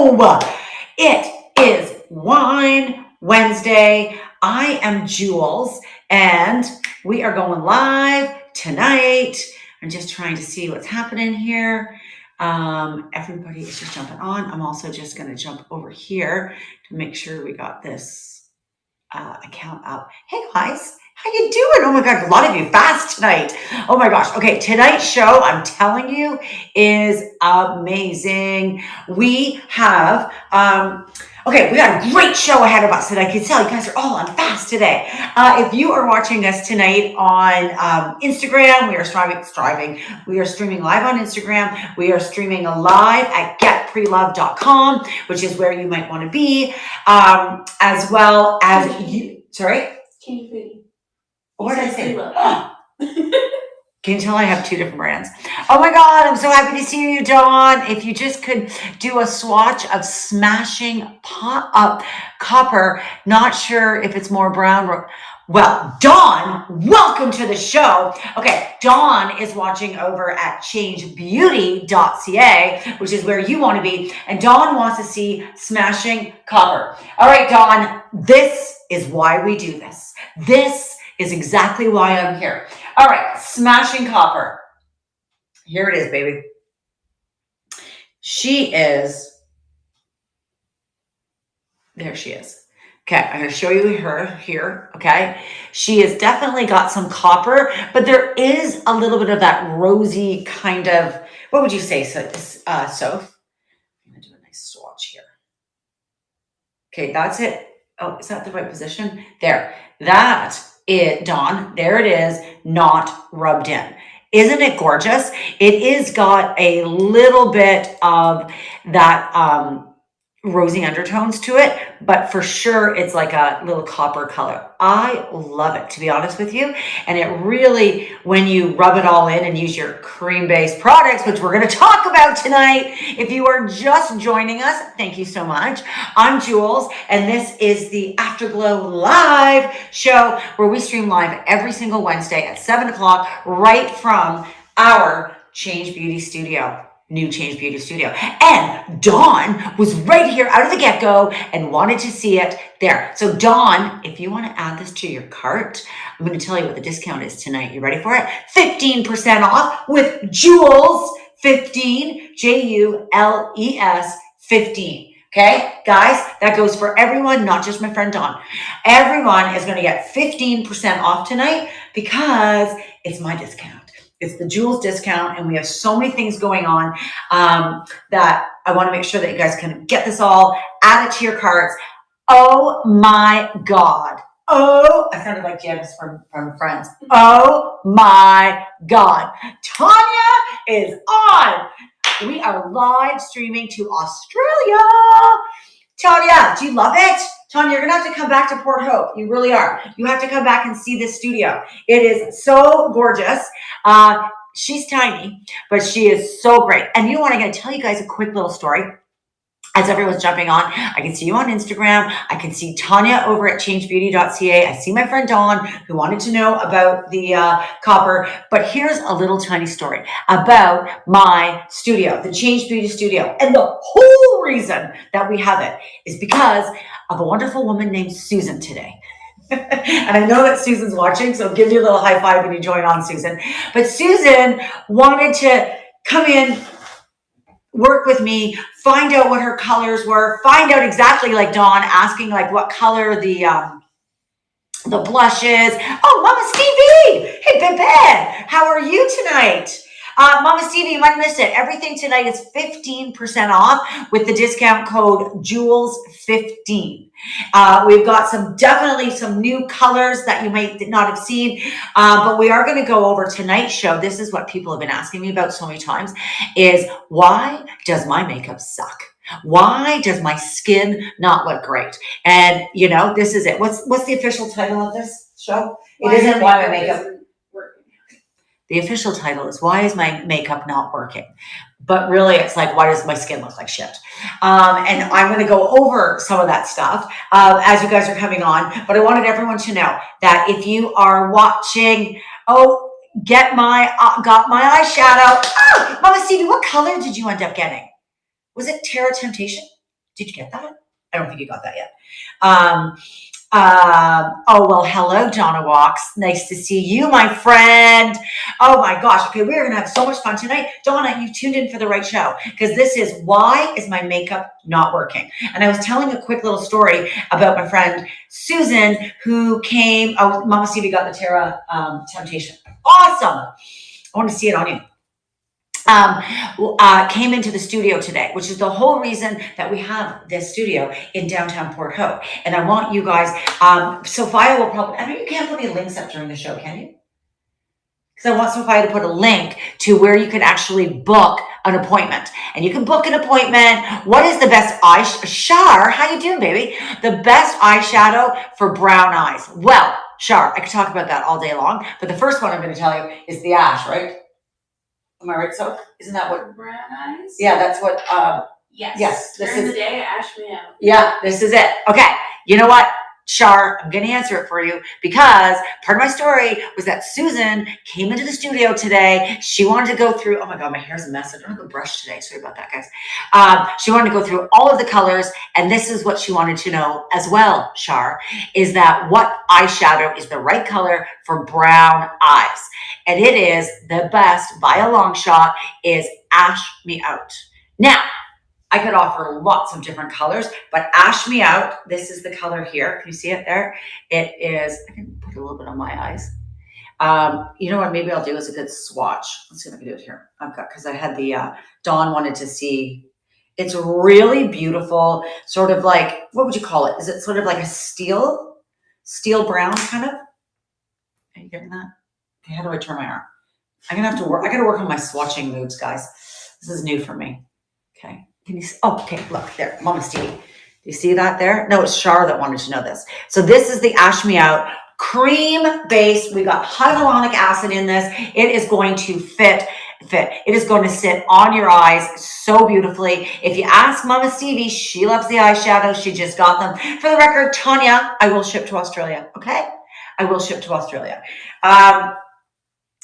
It is Wine Wednesday. I am Jules, and we are going live tonight. I'm just trying to see what's happening here. Everybody is just jumping on. I'm also just going to jump over here to make sure we got this account up. Hey guys, how you doing? Oh my God, a lot of you fast tonight. Oh my gosh. Okay, tonight's show, I'm telling you, is amazing. We have, we got a great show ahead of us, and I can tell you guys are all on fast today. If you are watching us tonight on Instagram, we are streaming live on Instagram. We are streaming live at getprelove.com, which is where you might want to be, as well as you. Sorry? Change Beauty. What did I say? Can you tell I have two different brands? Oh my God, I'm so happy to see you, Dawn. If you just could do a swatch of Smashing Copper, not sure if it's more brown. Well, Dawn, welcome to the show. Okay, Dawn is watching over at changebeauty.ca, which is where you want to be. And Dawn wants to see Smashing Copper. All right, Dawn, this is why we do this. This is exactly why I'm here. All right, Smashing Copper. Here it is, baby. There she is. Okay, I'm going to show you her here, okay? She has definitely got some copper, but there is a little bit of that rosy kind of, what would you say, Soph? I'm going to do a nice swatch here. Okay, that's it. Oh, is that the right position? There. That it, Dawn, there it is, not rubbed in. Isn't it gorgeous? It is got a little bit of that rosy undertones to it, but for sure it's like a little copper color. I love it, to be honest with you. And it really, when you rub it all in and use your cream-based products, which we're going to talk about tonight. If you are just joining us, thank you so much. I'm Jules, and this is the Afterglow Live show where we stream live every single Wednesday at 7 o'clock right from our Change Beauty studio. New Change Beauty studio. And Dawn was right here out of the get-go and wanted to see it there. So Dawn, if you want to add this to your cart, I'm going to tell you what the discount is tonight. You ready for it? 15% off with Jules 15, Jules 15. Okay, guys, that goes for everyone, not just my friend Dawn. Everyone is going to get 15% off tonight because it's my discount. It's the Jules discount, and we have so many things going on that I want to make sure that you guys can get this all, add it to your carts. Oh my God. Oh, I sounded like Janice from Friends. Oh my God. Tanya is on. We are live streaming to Australia. Tanya, do you love it? Tanya, you're going to have to come back to Port Hope. You really are. You have to come back and see this studio. It is so gorgeous. She's tiny, but she is so great. And you know what? I'm going to tell you guys a quick little story. As everyone's jumping on, I can see you on Instagram. I can see Tanya over at changebeauty.ca. I see my friend Dawn who wanted to know about the copper. But here's a little tiny story about my studio, the Change Beauty studio. And the whole reason that we have it is because of a wonderful woman named Susan today. And I know that Susan's watching, so give you a little high five when you join on, Susan. But Susan wanted to come in, work with me, find out what her colors were, find out exactly, like Dawn asking like what color the blush is. Oh, Mama Stevie! Hey, Bebe! How are you tonight? Mama Stevie, you might have missed it. Everything tonight is 15% off with the discount code Jules15. We've got definitely some new colors that you might not have seen, but we are going to go over tonight's show. This is what people have been asking me about so many times, is why does my makeup suck? Why does my skin not look great? And you know, this is it. What's the official title of this show? It isn't why my makeup. The official title is Why is my makeup not working? But really it's like, why does my skin look like shit? And I'm going to go over some of that stuff as you guys are coming on. But I wanted everyone to know that if you are watching, got my eyeshadow. Oh, Mama Stevie, what color did you end up getting? Was it Terra Temptation? Did you get that? I don't think you got that yet. Oh, well, hello, Donna Walks. Nice to see you, my friend. Oh my gosh. Okay, we're going to have so much fun tonight. Donna, you tuned in for the right show because this is Why Is My Makeup Not Working? And I was telling a quick little story about my friend Susan who came, Mama Stevie got the Terra Temptation. Awesome. I want to see it on you. Came into the studio today, which is the whole reason that we have this studio in downtown Port Hope. And I want you guys, Sophia will probably, I know you can't put any links up during the show, can you? Because I want Sophia to put a link to where you can actually book an appointment. And you can book an appointment. What is the best Shar, how you doing, baby? The best eyeshadow for brown eyes. Well, Shar, I could talk about that all day long, but the first one I'm going to tell you is the Ash, right? Am I right, so? Isn't that what? Brown eyes? Yeah, that's what, yes. During the day, ash me out. Yeah, this is it. Okay, you know what, Shar, I'm going to answer it for you because part of my story was that Susan came into the studio today. She wanted to go through, oh my God, my hair's a mess. I don't have a brush today. Sorry about that, guys. She wanted to go through all of the colors, and this is what she wanted to know as well, Shar, is that what eyeshadow is the right color for brown eyes. And it is the best, by a long shot, is Ash Me Out. Now, I could offer lots of different colors, but Ash Me Out, this is the color here. Can you see it there? It is, I can put a little bit on my eyes. You know what, maybe I'll do is a good swatch. Let's see if I can do it here. I've got, because I had the, Dawn wanted to see. It's really beautiful, sort of like, what would you call it? Is it sort of like a steel brown kind of? Are you getting that? Okay, how do I turn my arm? I'm gonna have to work, I gotta work on my swatching moves, guys. This is new for me. Okay. Can you see? Oh, okay, look there, Mama Stevie. Do you see that there? No, it's Shar that wanted to know this. So this is the Ash Me Out cream base. We got hyaluronic acid in this. It is going to fit. It is going to sit on your eyes so beautifully. If you ask Mama Stevie, she loves the eyeshadow. She just got them. For the record, Tanya, I will ship to Australia. Okay, I will ship to Australia.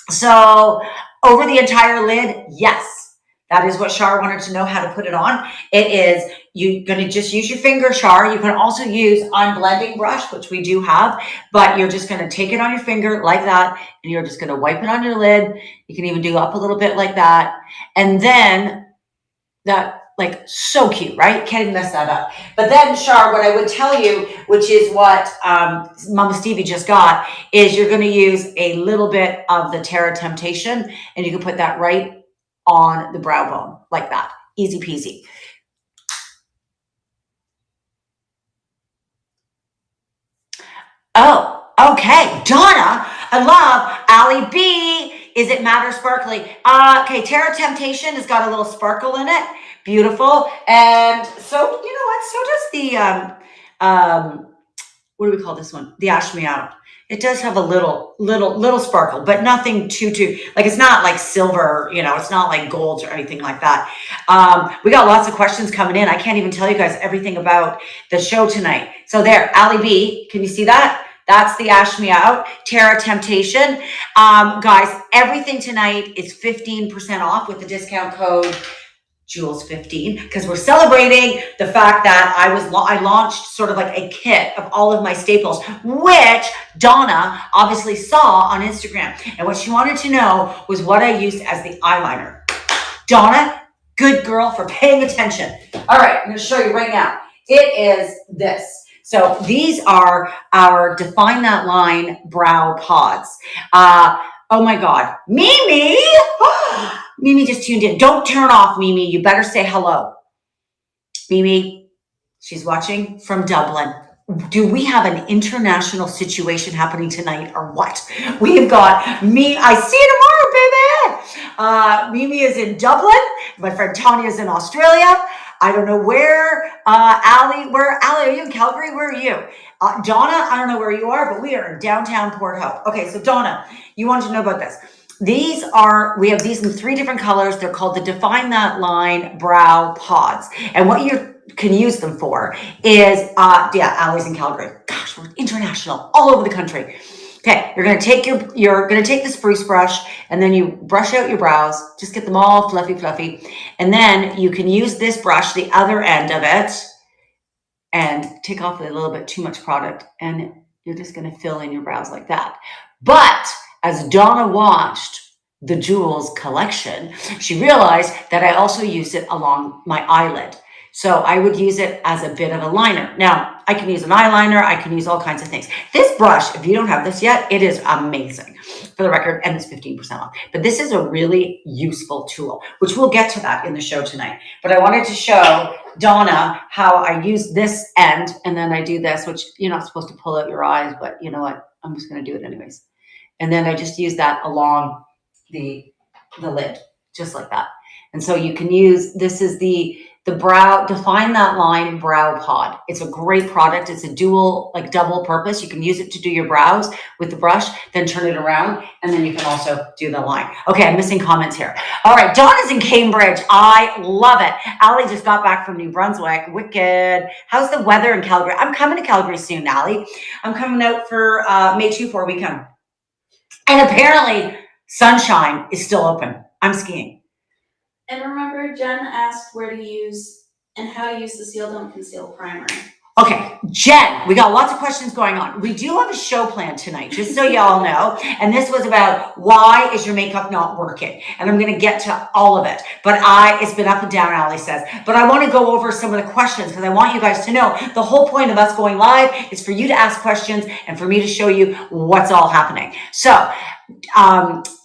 So over the entire lid, yes. That is what Shar wanted to know how to put it on. It is, you're going to just use your finger, Shar. You can also use unblending brush, which we do have, but you're just going to take it on your finger like that, and you're just going to wipe it on your lid. You can even do up a little bit like that. And then that, like, so cute, right? Can't even mess that up. But then, Shar, what I would tell you, which is what Mama Stevie just got, is you're going to use a little bit of the Terra Temptation, and you can put that right on the brow bone like that. Easy peasy. Oh, okay. Donna, I love Ali B. Is it matte or sparkly? Okay, Terra Temptation has got a little sparkle in it. Beautiful. And so, you know what? So does the, what do we call this one? The Ash Me Out. It does have a little sparkle, but nothing too, like, it's not like silver, you know, it's not like gold or anything like that. We got lots of questions coming in. I can't even tell you guys everything about the show tonight. So there, Ali B, can you see that? That's the Ash Me Out, Terra Temptation. Guys, everything tonight is 15% off with the discount code Jules15, because we're celebrating the fact that I launched sort of like a kit of all of my staples, which Donna obviously saw on Instagram. And what she wanted to know was what I used as the eyeliner. Donna, good girl for paying attention. All right, I'm going to show you right now. It is this. So these are our Define That Line brow pods. Oh my God, Mimi! Mimi just tuned in. Don't turn off, Mimi. You better say hello. Mimi, she's watching from Dublin. Do we have an international situation happening tonight or what? We've got me. I see you tomorrow, baby. Mimi is in Dublin. My friend Tanya is in Australia. I don't know where, Ali, are you in Calgary? Where are you? Donna, I don't know where you are, but we are in downtown Port Hope. Okay, so Donna, you wanted to know about this. We have these in 3 different colors. They're called the Define That Line Brow Pods. And what you can use them for is, Ali's in Calgary. Gosh, we're international, all over the country. Okay, you're gonna take the spruce brush, and then you brush out your brows. Just get them all fluffy. And then you can use this brush, the other end of it. and take off a little bit too much product, and you're just going to fill in your brows like that. But as Donna watched the Jewels collection, she realized that I also use it along my eyelid. So I would use it as a bit of a liner. Now, I can use an eyeliner, I can use all kinds of things. This brush, if you don't have this yet, it is amazing, for the record, and it's 15% off. But this is a really useful tool, which we'll get to that in the show tonight. But I wanted to show Donna how I use this end, and then I do this, which you're not supposed to pull out your eyes, but you know what? I'm just gonna do it anyways. And then I just use that along the lid, just like that. And so you can use, this is the brow, Define That Line Brow Pod. It's a great product. It's a dual, like double purpose. You can use it to do your brows with the brush, then turn it around, and then you can also do the line. Okay, I'm missing comments here. All right, Dawn is in Cambridge. I love it. Allie just got back from New Brunswick. Wicked. How's the weather in Calgary? I'm coming to Calgary soon, Allie. I'm coming out for May 2-4 weekend. And apparently, Sunshine is still open. I'm skiing. And remember, Jen asked where to use and how to use the Seal Don't Conceal primer. Okay, Jen, we got lots of questions going on. We do have a show planned tonight, just so y'all know. And this was about why is your makeup not working? And I'm going to get to all of it. But it's been up and down, Allie says. But I want to go over some of the questions because I want you guys to know the whole point of us going live is for you to ask questions and for me to show you what's all happening. So,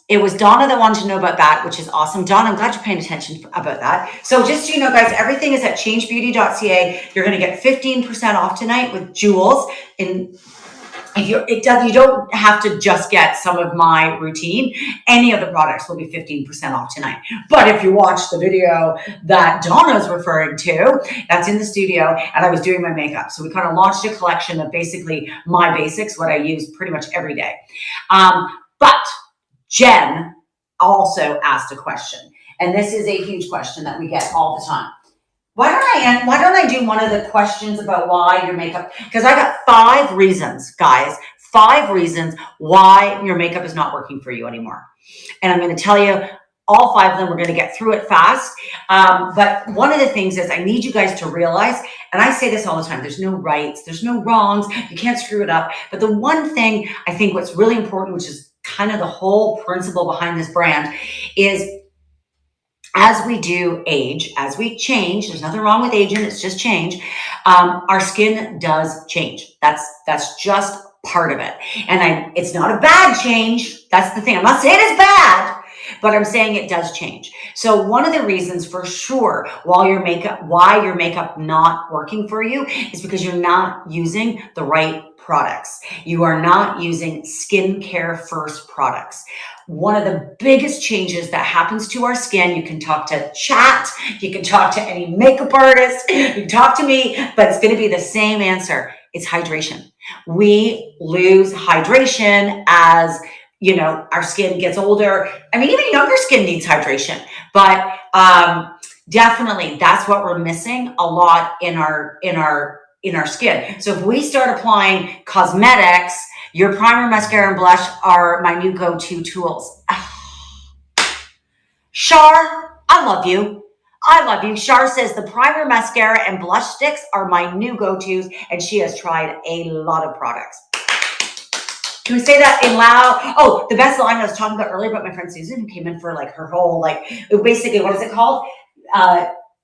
it was Donna that wanted to know about that, which is awesome. Donna, I'm glad you're paying attention about that. So just so you know, guys, everything is at changebeauty.ca. You're going to get 15% off tonight with Jewels. And you don't have to just get some of my routine. Any of the products will be 15% off tonight. But if you watch the video that Donna's referring to, that's in the studio, and I was doing my makeup. So we kind of launched a collection of basically my basics, what I use pretty much every day. But Jen also asked a question, and this is a huge question that we get all the time. Why don't I do one of the questions about why your makeup, because I got 5 reasons, guys, 5 reasons why your makeup is not working for you anymore. And I'm going to tell you all 5 of them. We're going to get through it fast. But one of the things is I need you guys to realize, and I say this all the time, there's no rights, there's no wrongs, you can't screw it up. But the one thing I think what's really important, which is kind of the whole principle behind this brand, is as we do age, as we change, there's nothing wrong with aging, it's just change. Our skin does change. That's just part of it. And it's not a bad change. That's the thing. I'm not saying it's bad, but I'm saying it does change. So one of the reasons for sure why your makeup not working for you is because you're not using the right products. You are not using skincare first products. One of the biggest changes that happens to our skin, you can talk to chat, you can talk to any makeup artist, you can talk to me, but it's going to be the same answer. It's hydration. We lose hydration as, you know, our skin gets older. I mean, even younger skin needs hydration, but definitely that's what we're missing a lot in our skin. So if we start applying cosmetics, your primer, mascara, and blush are my new go-to tools. Shar, I love you. I love you. Shar says the primer, mascara, and blush sticks are my new go-tos, and she has tried a lot of products. Can we say that in loud? Oh, the best line I was talking about earlier about my friend Susan, who came in for like her whole, basically, what is it called?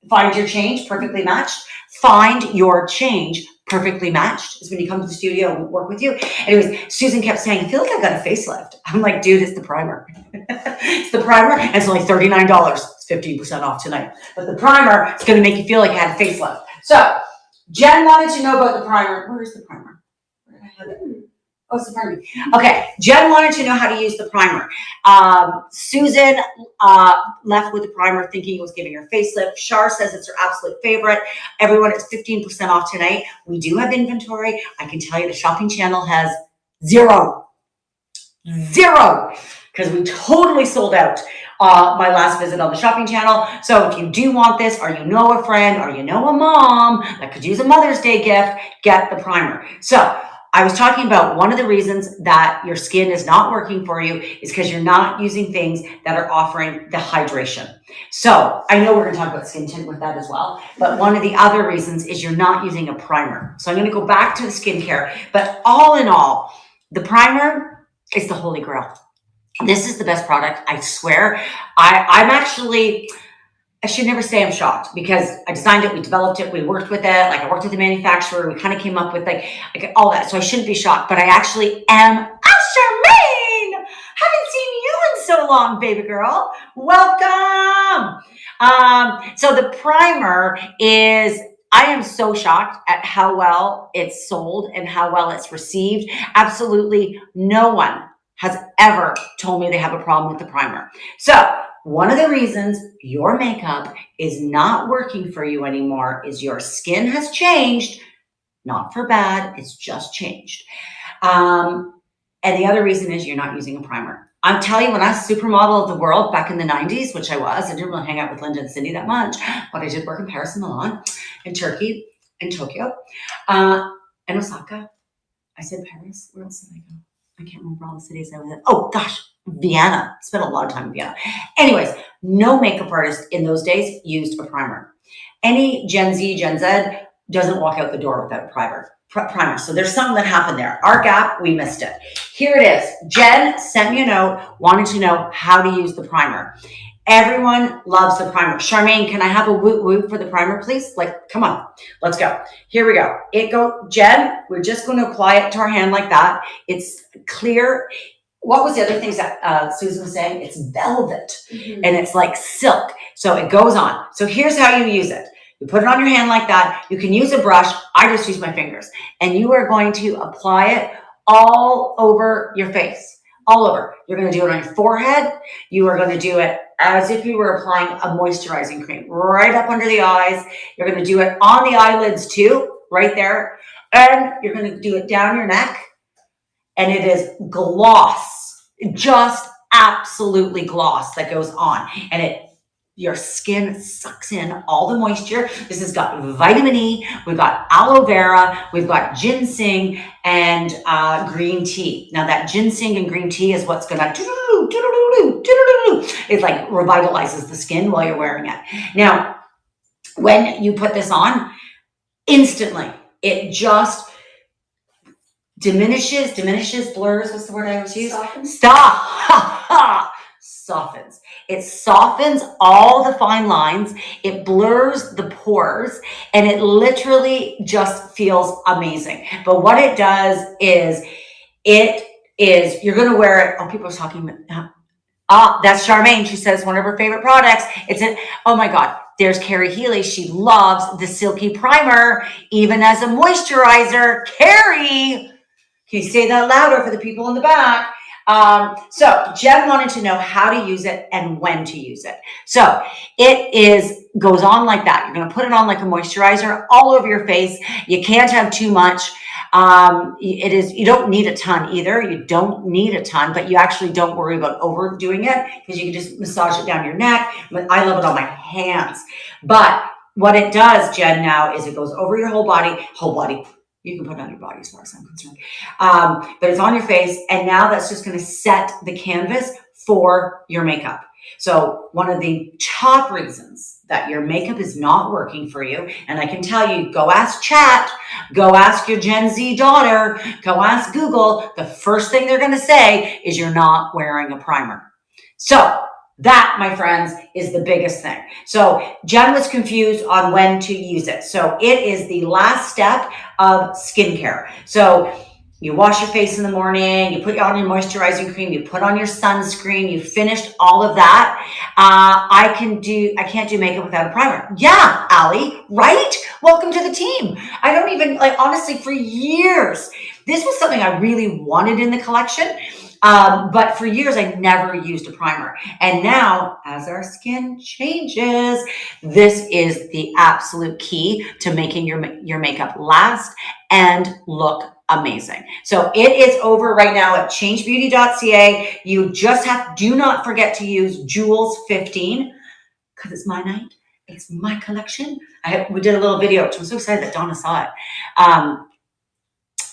Find your change, perfectly matched. Find your change, perfectly matched, is when you come to the studio and work with you. Anyways, Susan kept saying, I feel like I got a facelift. I'm like, dude, it's the primer. It's the primer, and it's only $39. It's 15% off tonight. But the primer is going to make you feel like you had a facelift. So, Jen wanted to know about the primer. Where is the primer? Where did I have it? Oh, it's the primer. Okay, Jen wanted to know how to use the primer. Susan left with the primer thinking it was giving her facelift. Shar says it's her absolute favorite. Everyone, it's 15% off tonight. We do have inventory. I can tell you the shopping channel has zero, because we totally sold out my last visit on the shopping channel. So if you do want this, or you know a friend, or you know a mom that could use a Mother's Day gift, get the primer. So I was talking about one of the reasons that your skin is not working for you is because you're not using things that are offering the hydration. So I know we're going to talk about skin tint with that as well, but one of the other reasons is you're not using a primer. So I'm going to go back to the skincare, but all in all, the primer is the holy grail. This is the best product, I swear. I should never say I'm shocked because I designed it, we developed it, we worked with it. Like I worked with the manufacturer, we kind of came up with like all that. So I shouldn't be shocked, but I actually am. Charmaine, haven't seen you in so long, baby girl. Welcome. So the primer is, I am so shocked at how well it's sold and how well it's received. Absolutely no one has ever told me they have a problem with the primer. So one of the reasons your makeup is not working for you anymore is your skin has changed, not for bad, it's just changed. And the other reason is you're not using a primer. I'll tell you, when I was supermodel of the world back in the 90s, which I was, I didn't really hang out with Linda and Cindy that much, but I did work in Paris and Milan, in Turkey, in Tokyo, and Osaka. I said Paris, where else did I go? I can't remember all the cities I was in. Oh gosh, Vienna. Spent a lot of time in Vienna. Anyways, no makeup artist in those days used a primer. Any Gen Z, Gen Z doesn't walk out the door without a primer. So there's something that happened there. Our gap, we missed it. Here it is. Jen sent me a note, wanted to know how to use the primer. Everyone loves the primer. Charmaine, can I have a woot woot for the primer, please? Like, come on, let's go. Here we go. Jen, we're just going to apply it to our hand like that. It's clear. What was the other things that Susan was saying? It's velvet and it's like silk. So it goes on. So here's how you use it. You put it on your hand like that. You can use a brush. I just use my fingers. And you are going to apply it all over your face. All over. You're going to do it on your forehead. You are going to do it as if you were applying a moisturizing cream right up under the eyes. You're going to do it on the eyelids too, right there. And you're going to do it down your neck. And it is gloss, just absolutely gloss that goes on. And your skin sucks in all the moisture. This has got vitamin E, we've got aloe vera, we've got ginseng and green tea. Now that ginseng and green tea is what's gonna, it like revitalizes the skin while you're wearing it. Now, when you put this on, instantly, it just diminishes, blurs, what's the word I always use? Softens. Stop. Softens. It softens all the fine lines. It blurs the pores and it literally just feels amazing. But what it does is, you're going to wear it. Oh, people are talking. That's Charmaine. She says one of her favorite products. Oh my God. There's Carrie Healy. She loves the Silky Primer, even as a moisturizer. Carrie, can you say that louder for the people in the back? So Jen wanted to know how to use it and when to use it. So goes on like that. You're going to put it on like a moisturizer all over your face. You can't have too much. You don't need a ton either. You don't need a ton, but you actually don't worry about overdoing it because you can just massage it down your neck. I love it on my hands. But what it does, Jen, now is it goes over your whole body. You can put it on your body as far as I'm concerned. But it's on your face. And now that's just going to set the canvas for your makeup. So one of the top reasons that your makeup is not working for you, and I can tell you, go ask chat, go ask your Gen Z daughter, go ask Google, the first thing they're going to say is you're not wearing a primer. So that, my friends, is the biggest thing. So Jen was confused on when to use it. So it is the last step of skincare. So you wash your face in the morning, you put on your moisturizing cream, you put on your sunscreen, you finished all of that. I can't do makeup without a primer. Yeah, Allie, right? Welcome to the team. I don't even, honestly, for years, this was something I really wanted in the collection. But for years, I never used a primer. And now, as our skin changes, this is the absolute key to making your makeup last and look amazing. So it is over right now at changebeauty.ca. You just do not forget to use Jules 15 because it's my night. It's my collection. We did a little video, which I'm so excited that Donna saw it.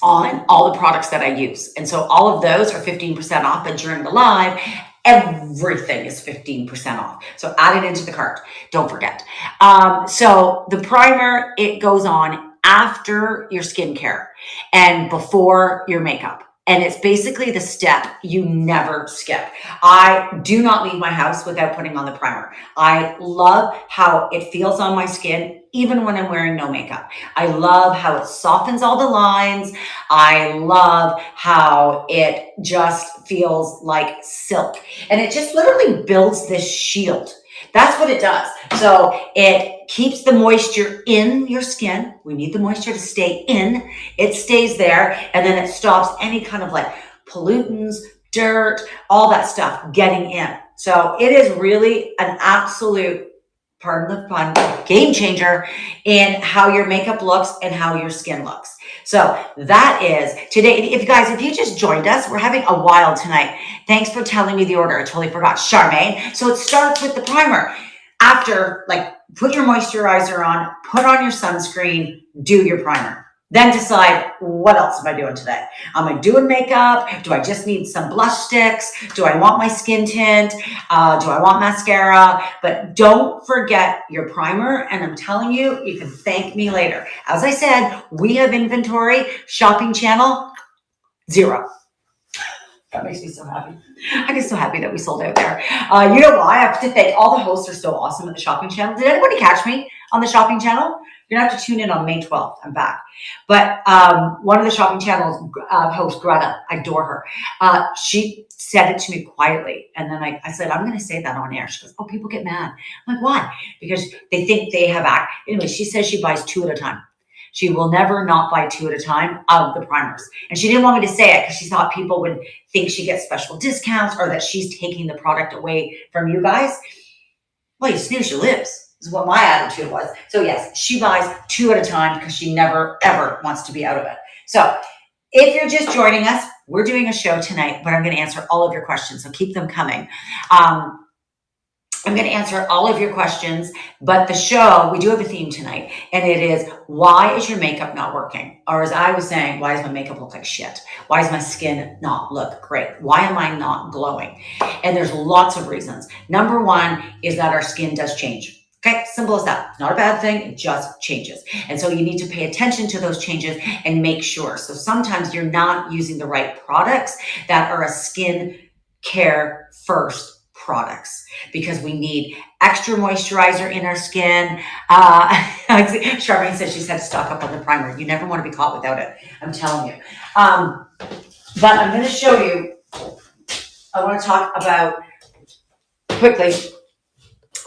on all the products that I use. And so all of those are 15% off, but during the live, everything is 15% off. So add it into the cart. Don't forget. So the primer, it goes on after your skincare and before your makeup. And it's basically the step you never skip. I do not leave my house without putting on the primer. I love how it feels on my skin, even when I'm wearing no makeup. I love how it softens all the lines. I love how it just feels like silk. And it just literally builds this shield. That's what it does. So it keeps the moisture in your skin. We need the moisture to stay in. It stays there, and then it stops any kind of like pollutants, dirt, all that stuff getting in. So it is really an absolute, pardon the pun, game changer in how your makeup looks and how your skin looks. So that is today. If you just joined us, we're having a while tonight. Thanks for telling me the order. I totally forgot. Charmaine. So it starts with the primer. After, like, put your moisturizer on, put on your sunscreen, do your primer. Then decide, what else am I doing today? Am I doing makeup? Do I just need some blush sticks? Do I want my skin tint? Do I want mascara? But don't forget your primer. And I'm telling you, you can thank me later. As I said, we have inventory, shopping channel, 0. That makes me so happy. I'm just so happy that we sold out there. You know why? I have to thank all the hosts are so awesome at the shopping channel. Did anybody catch me on the shopping channel? You're gonna have to tune in on May 12th. I'm back. But one of the shopping channel's hosts, Greta, I adore her. She said it to me quietly. And then I said, I'm gonna say that on air. She goes, oh, people get mad. I'm like, why? Because they think they have Anyway, she says she buys 2 at a time. She will never not buy 2 at a time of the primers. And she didn't want me to say it because she thought people would think she gets special discounts or that she's taking the product away from you guys. Well, you snooze, you lose, is what my attitude was. So yes, she buys 2 at a time because she never, ever wants to be out of it. So if you're just joining us, we're doing a show tonight, but I'm going to answer all of your questions. So keep them coming. I'm going to answer all of your questions, but the show, we do have a theme tonight, and it is, why is your makeup not working? Or as I was saying, why does my makeup look like shit? Why does my skin not look great? Why am I not glowing? And there's lots of reasons. Number one is that our skin does change. Okay, simple as that. It's not a bad thing, it just changes. And so you need to pay attention to those changes and make sure. So sometimes you're not using the right products that are a skin care first products, because we need extra moisturizer in our skin. Charmaine says she's had to stock up on the primer. You never want to be caught without it. I'm telling you. But I'm going to show you, I want to talk about quickly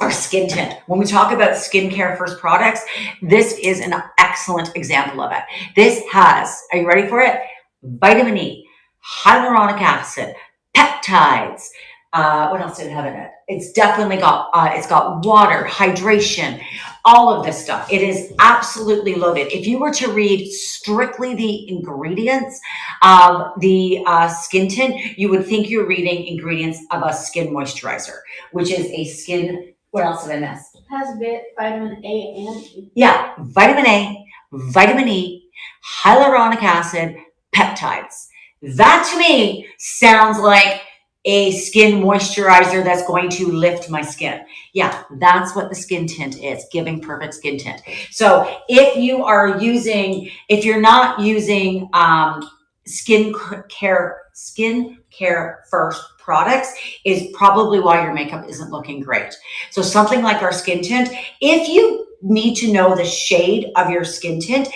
our skin tint. When we talk about skincare first products, this is an excellent example of it. This has, are you ready for it? Vitamin E, hyaluronic acid, peptides. What else did it have in it? It's definitely got, it's got water, hydration, all of this stuff. It is absolutely loaded. If you were to read strictly the ingredients of the skin tint, you would think you're reading ingredients of a skin moisturizer, which is a skin, what else did I miss? It has vitamin A and E. Yeah, vitamin A, vitamin E, hyaluronic acid, peptides. That to me sounds like a skin moisturizer that's going to lift my skin. Yeah, that's what the skin tint is, giving perfect skin tint. So if you're not using skin care first products, is probably why your makeup isn't looking great. So something like our skin tint, if you need to know the shade of your skin tint,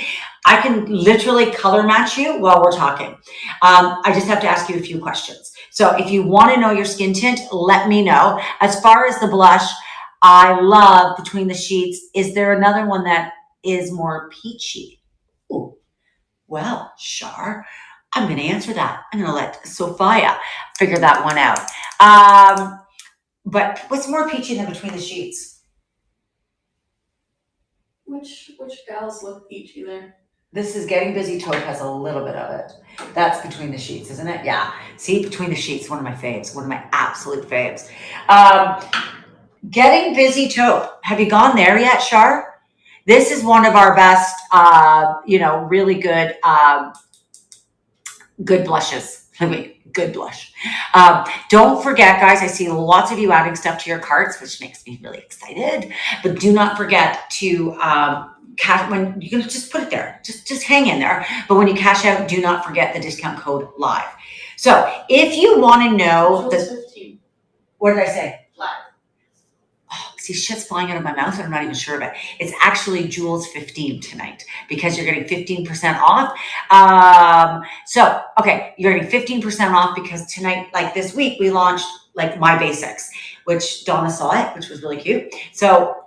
I can literally color match you while we're talking. I just have to ask you a few questions. So if you want to know your skin tint, let me know. As far as the blush, I love Between the Sheets. Is there another one that is more peachy? Ooh, well, Char, I'm going to answer that. I'm going to let Sophia figure that one out. But what's more peachy than Between the Sheets? Which gals look peachy there? This is Getting Busy Taupe, has a little bit of it. That's Between the Sheets, isn't it? Yeah. See, Between the Sheets, one of my faves, one of my absolute faves. Getting Busy Taupe. Have you gone there yet, Char? This is one of our best, really good good blushes. I mean, good blush. Don't forget, guys, I see lots of you adding stuff to your carts, which makes me really excited. But do not forget to when you can just put it there, just hang in there. But when you cash out, do not forget the discount code LIVE. So if you want to know Jules 15. What did I say? Live. Oh, see, shit's flying out of my mouth and I'm not even sure of it. It's actually Jules 15 tonight because you're getting 15% off. So, okay, you're getting 15% off because tonight, like this week, we launched like My Basics, which Donna saw it, which was really cute. So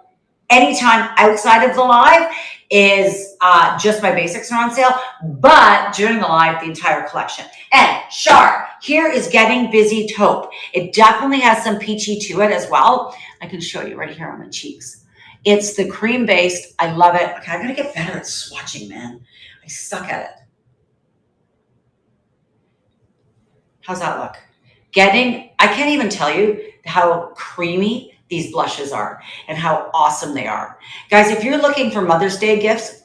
anytime outside of the live is just My Basics are on sale, but during the live, the entire collection. And Char, here is Getting Busy Taupe. It definitely has some peachy to it as well. I can show you right here on my cheeks. It's the cream based. I love it. Okay, I gotta get better at swatching, man. I suck at it. How's that look? I can't even tell you how creamy these blushes are and how awesome they are. Guys, if you're looking for Mother's Day gifts,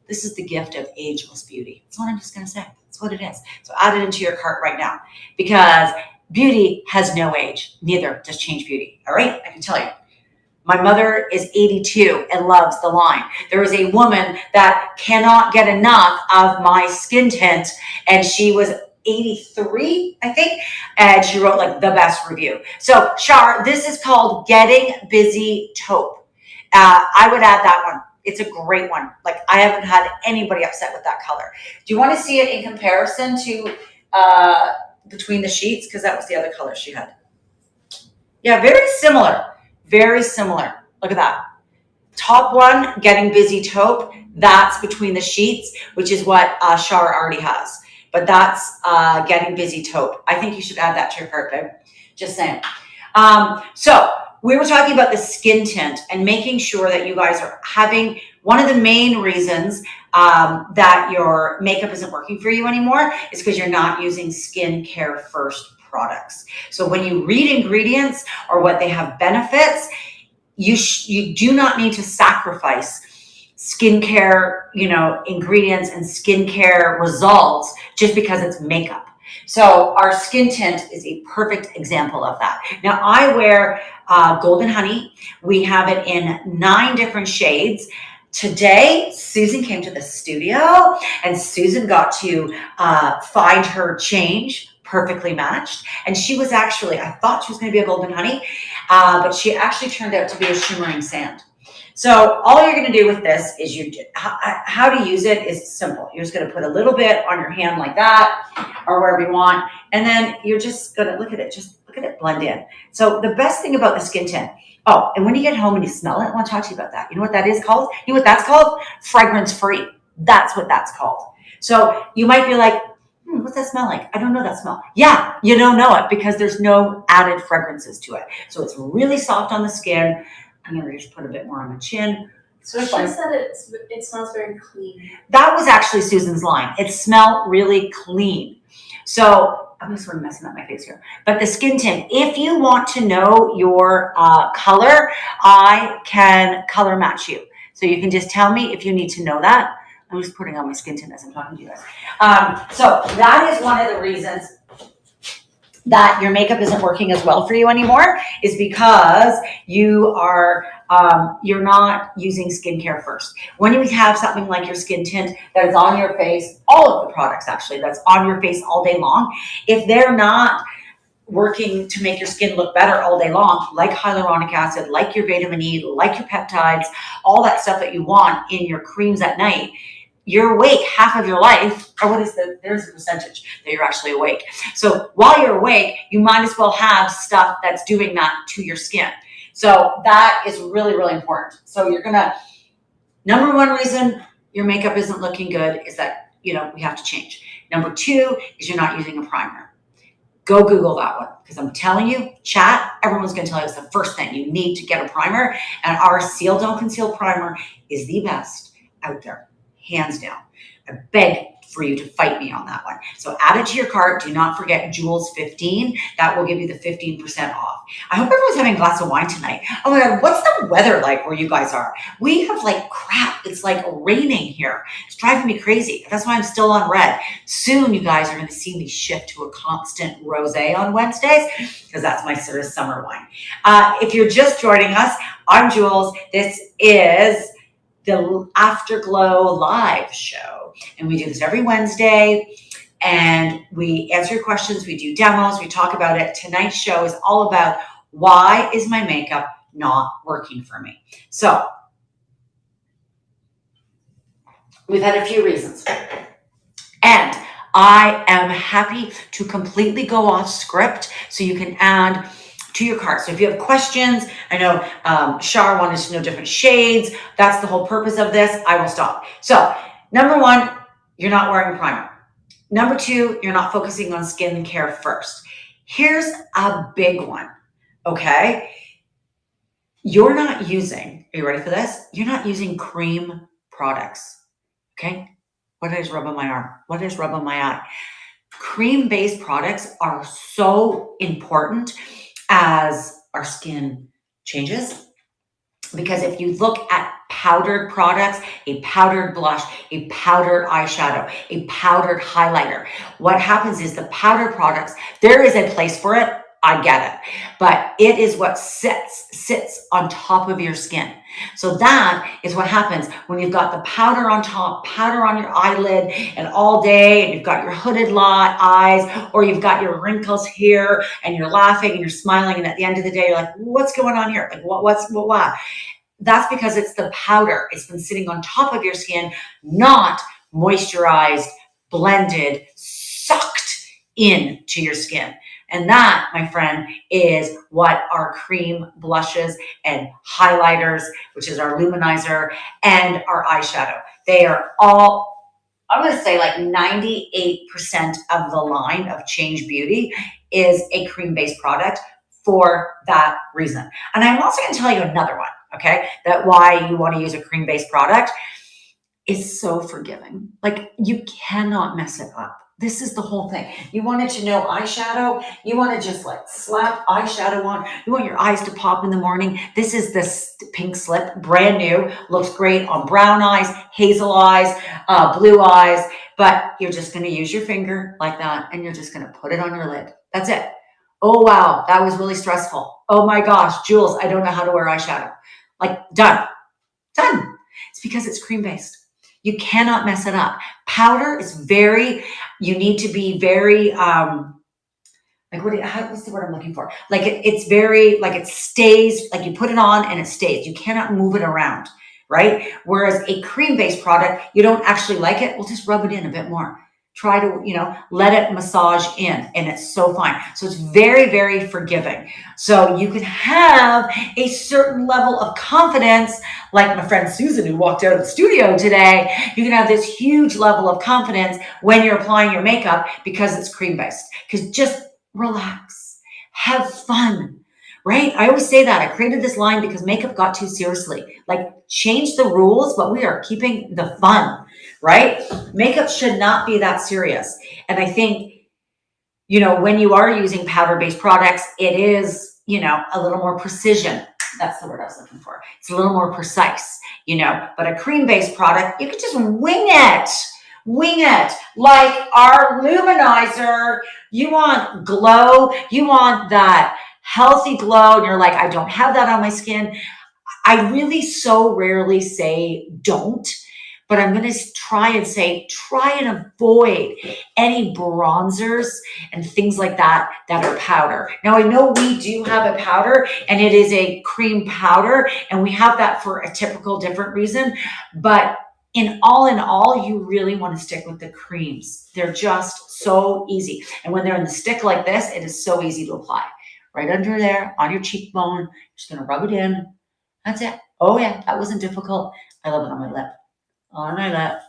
this is the gift of ageless beauty. That's what I'm just gonna say. That's what it is. So add it into your cart right now because beauty has no age. Neither does Change Beauty. All right, I can tell you. My mother is 82 and loves the line. There is a woman that cannot get enough of my skin tint, and she was 83, I think, and she wrote like the best review. So Char, this is called Getting Busy Taupe. I would add that one. It's a great one. Like I haven't had anybody upset with that color. Do you want to see it in comparison to between the sheets? Because that was the other color she had. Yeah, very similar. Very similar. Look at that. Top one, Getting Busy Taupe. That's between the sheets, which is what Char already has. But that's Getting Busy Taupe. I think you should add that to your cart, babe. Just saying. So we were talking about the skin tint and making sure that you guys are having one of the main reasons that your makeup isn't working for you anymore is because you're not using skincare first products. So when you read ingredients or what they have benefits, you do not need to sacrifice skincare, ingredients and skincare results just because it's makeup. So our skin tint is a perfect example of that. Now I wear Golden Honey. We have it in 9 different shades. Today, Susan came to the studio and Susan got to find her change perfectly matched. And she was actually, I thought she was going to be a Golden Honey, but she actually turned out to be a Shimmering Sand. So all you're going to do with this is how to use it is simple. You're just going to put a little bit on your hand like that or wherever you want. And then you're just going to look at it blend in. So the best thing about the skin tint, oh, and when you get home and you smell it, I want to talk to you about that. You know what that is called? You know what that's called? Fragrance free. That's what that's called. So you might be like, what's that smell like? I don't know that smell. Yeah, you don't know it because there's no added fragrances to it. So it's really soft on the skin. I'm going to just put a bit more on my chin. So she said it smells very clean. That was actually Susan's line. It smelled really clean. So I'm just sort of messing up my face here. But the skin tint, if you want to know your color, I can color match you. So you can just tell me if you need to know that. I'm just putting on my skin tint as I'm talking to you guys. So that is one of the reasons that your makeup isn't working as well for you anymore is because you are you're not using skincare first. When you have something like your skin tint that is on your face, all of the products actually that's on your face all day long, if they're not working to make your skin look better all day long, like hyaluronic acid, like your vitamin E, like your peptides, all that stuff that you want in your creams at night, you're awake half of your life, or there's a percentage that you're actually awake. So while you're awake, you might as well have stuff that's doing that to your skin. So that is really, really important. So you're number one reason your makeup isn't looking good is that, we have to change. Number 2 is you're not using a primer. Go Google that one because I'm telling you, chat, everyone's going to tell you it's the first thing. You need to get a primer, and our Seal Don't Conceal primer is the best out there. hands down. I beg for you to fight me on that one. So add it to your cart. Do not forget Jules 15. That will give you the 15% off. I hope everyone's having a glass of wine tonight. Oh my God, what's the weather like where you guys are? We have like crap. It's like raining here. It's driving me crazy. That's why I'm still on red. Soon you guys are going to see me shift to a constant rosé on Wednesdays because that's my sort of summer wine. If you're just joining us, I'm Jules. This is the Afterglow live show. And we do this every Wednesday and we answer your questions. We do demos. We talk about it. Tonight's show is all about why is my makeup not working for me? So we've had a few reasons. And I am happy to completely go off script so you can add to your cart. So if you have questions, I know Shar wanted to know different shades. That's the whole purpose of this. I will stop. So number one, you're not wearing primer. Number two, you're not focusing on skin care first. Here's a big one, okay? You're not using, are you ready for this? You're not using cream products, okay? What did I just rub on my arm? What did I just rub on my eye? Cream-based products are so important as our skin changes. Because if you look at powdered products, a powdered blush, a powdered eyeshadow, a powdered highlighter, what happens is the powdered products, there is a place for it. I get it, but it is what sits on top of your skin. So that is what happens when you've got the powder on top, powder on your eyelid, and all day, and you've got your hooded eyes, or you've got your wrinkles here, and you're laughing and you're smiling, and at the end of the day, you're like, what's going on here? Like, what? That's because it's the powder. It's been sitting on top of your skin, not moisturized, blended, sucked into your skin. And that, my friend, is what our cream blushes and highlighters, which is our luminizer, and our eyeshadow. They are all, I'm going to say like 98% of the line of Change Beauty is a cream-based product for that reason. And I'm also going to tell you another one, okay, that why you want to use a cream-based product is so forgiving. Like, you cannot mess it up. This is the whole thing. You wanted to know eyeshadow. You want to just like slap eyeshadow on. You want your eyes to pop in the morning. This is this pink slip, brand new. Looks great on brown eyes, hazel eyes, blue eyes. But you're just going to use your finger like that, and you're just going to put it on your lid. That's it. Oh, wow, that was really stressful. Oh my gosh, Jules, I don't know how to wear eyeshadow. Like, done. It's because it's cream-based. You cannot mess it up. Powder is you need to be very, what's the word I'm looking for? Like it's very, like it stays, like you put it on and it stays. You cannot move it around, right? Whereas a cream-based product, you don't actually like it, well, just rub it in a bit more. Try to, let it massage in, and it's so fine. So it's very, very forgiving. So you can have a certain level of confidence, like my friend Susan, who walked out of the studio today. You can have this huge level of confidence when you're applying your makeup because it's cream-based. Because just relax, have fun, right? I always say that. I created this line because makeup got too seriously. Like, change the rules, but we are keeping the fun, right? Makeup should not be that serious. And I think, when you are using powder-based products, it is, a little more precision. That's the word I was looking for. It's a little more precise, but a cream-based product, you could just wing it. Like our luminizer, you want glow, you want that healthy glow, and you're like, I don't have that on my skin. I really so rarely say don't, but I'm going to try and avoid any bronzers and things like that are powder. Now, I know we do have a powder, and it is a cream powder, and we have that for a typical different reason, but in all, you really want to stick with the creams. They're just so easy. And when they're in the stick like this, it is so easy to apply. Right under there, on your cheekbone, just going to rub it in. That's it. Oh yeah, that wasn't difficult. I love it on my lip. On my lip.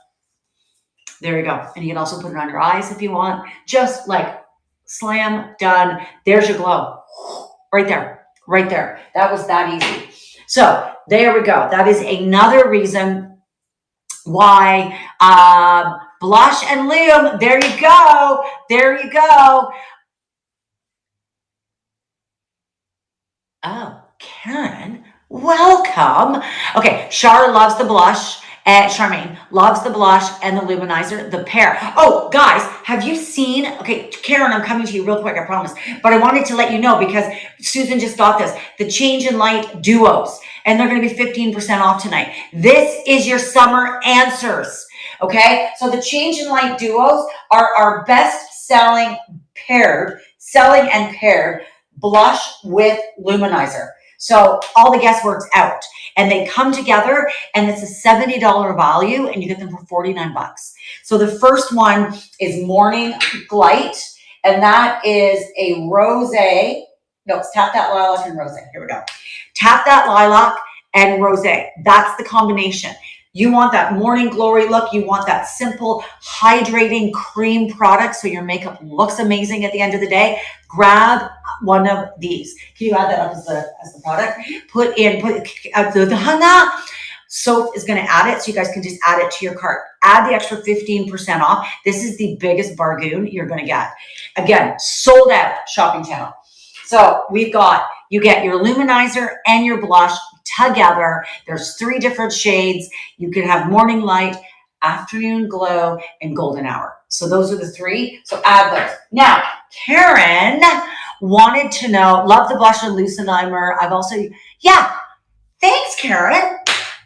There you go. And you can also put it on your eyes if you want. Just like slam, done. There's your glow. Right there. That was that easy. So there we go. That is another reason Why, blush and lume. There you go. There you go. Oh, Karen, welcome. Okay, Char loves the blush. And Charmaine loves the blush and the luminizer, the pair. Oh, guys, have you seen? Okay, Karen, I'm coming to you real quick, I promise. But I wanted to let you know because Susan just got this. The Change in Light duos, and they're going to be 15% off tonight. This is your summer answers. Okay, so the Change in Light duos are our best selling selling and paired blush with luminizer. So all the guesswork's out and they come together and it's a $70 value and you get them for 49 bucks. So the first one is Morning Light and that is a rosé. No, it's Tap That Lilac and Rosé. Here we go. Tap That Lilac and Rosé. That's the combination. You want that morning glory look. You want that simple, hydrating cream product so your makeup looks amazing at the end of the day. Grab one of these. Can you add that up as the product? Put the Hana. Soap is going to add it, so you guys can just add it to your cart. Add the extra 15% off. This is the biggest bargain you're going to get. Again, sold out shopping channel. So you get your luminizer and your blush together. There's 3 different shades. You can have Morning Light, Afternoon Glow, and Golden Hour. So those are the 3. So add those. Now, Karen wanted to know, love the blush and luminizer. Thanks, Karen.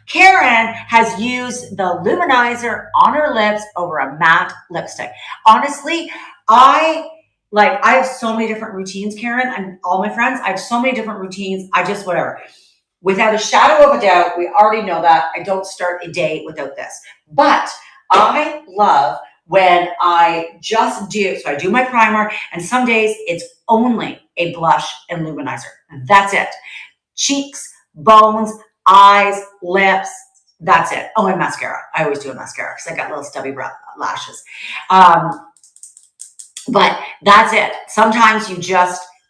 Karen has used the luminizer on her lips over a matte lipstick. Honestly, I have so many different routines, Karen, and all my friends. I have so many different routines. whatever. Without a shadow of a doubt, we already know that I don't start a day without this. But I love when I do my primer, and some days it's only a blush and luminizer. That's it. Cheeks, bones, eyes, lips, that's it. Oh, and mascara. I always do a mascara because I got little stubby lashes. But that's it. Sometimes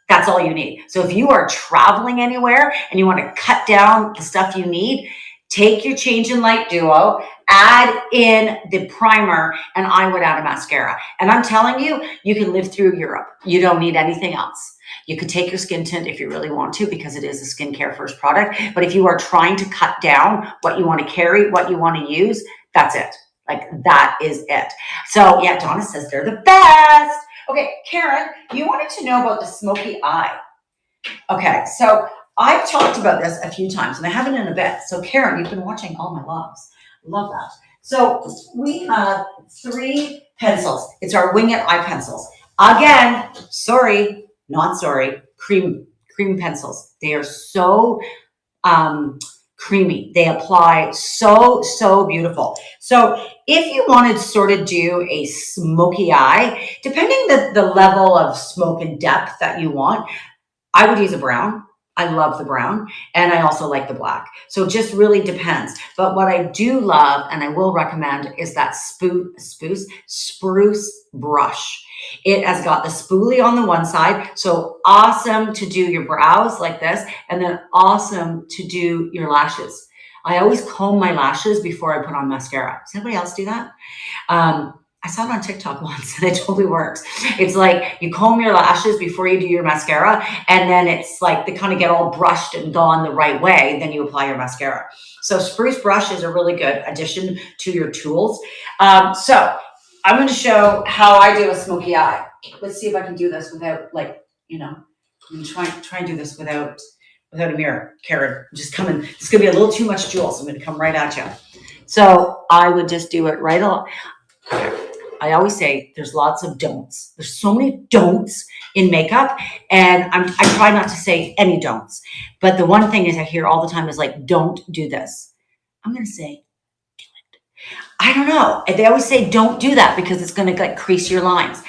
that's all you need. So if you are traveling anywhere and you want to cut down the stuff you need, take your Change in Light duo, add in the primer, and I would add a mascara. And I'm telling you, you can live through Europe. You don't need anything else. You could take your skin tint if you really want to, because it is a skincare first product. But if you are trying to cut down what you want to carry, what you want to use, that's it. That is it. So yeah, Donna says they're the best. Okay, Karen, you wanted to know about the smoky eye. Okay, so I've talked about this a few times and I haven't in a bit. So Karen, you've been watching all my loves. Love that. So we have 3 pencils. It's our Wing It eye pencils. Again, cream pencils. They are so creamy. They apply so beautiful. So if you wanted to sort of do a smoky eye, depending the level of smoke and depth that you want, I would use a brown. I love the brown, and I also like the black. So it just really depends. But what I do love, and I will recommend, is that spruce brush. It has got the spoolie on the one side, so awesome to do your brows like this, and then awesome to do your lashes. I always comb my lashes before I put on mascara. Does anybody else do that? I saw it on TikTok once and it totally works. It's like you comb your lashes before you do your mascara, and then it's like they kind of get all brushed and gone the right way. Then you apply your mascara. So spruce brush is a really good addition to your tools. So I'm going to show how I do a smoky eye. Let's see if I can do this without I'm try and do this without a mirror. Karen, just coming. It's going to be a little too much jewels. I'm going to come right at you. So I would just do it right along. I always say there's lots of don'ts. There's so many don'ts in makeup, and I try not to say any don'ts. But the one thing is I hear all the time is like, don't do this. I'm going to say, do it. I don't know. They always say don't do that because it's going to crease your lines.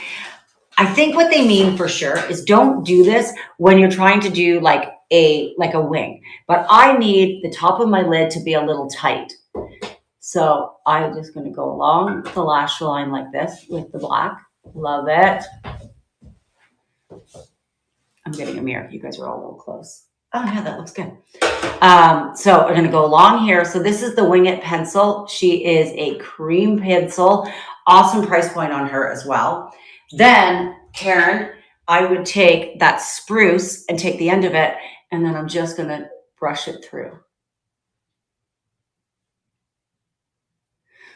I think what they mean for sure is don't do this when you're trying to do like a wing. But I need the top of my lid to be a little tight. So I'm just going to go along the lash line like this with the black. Love it. I'm getting a mirror. You guys are all a little close. Oh yeah, that looks good. So we're gonna go along here. So this is the Wing It pencil. She is a cream pencil. Awesome price point on her as well. Then, Karen, I would take that spruce and take the end of it, and then I'm just gonna brush it through.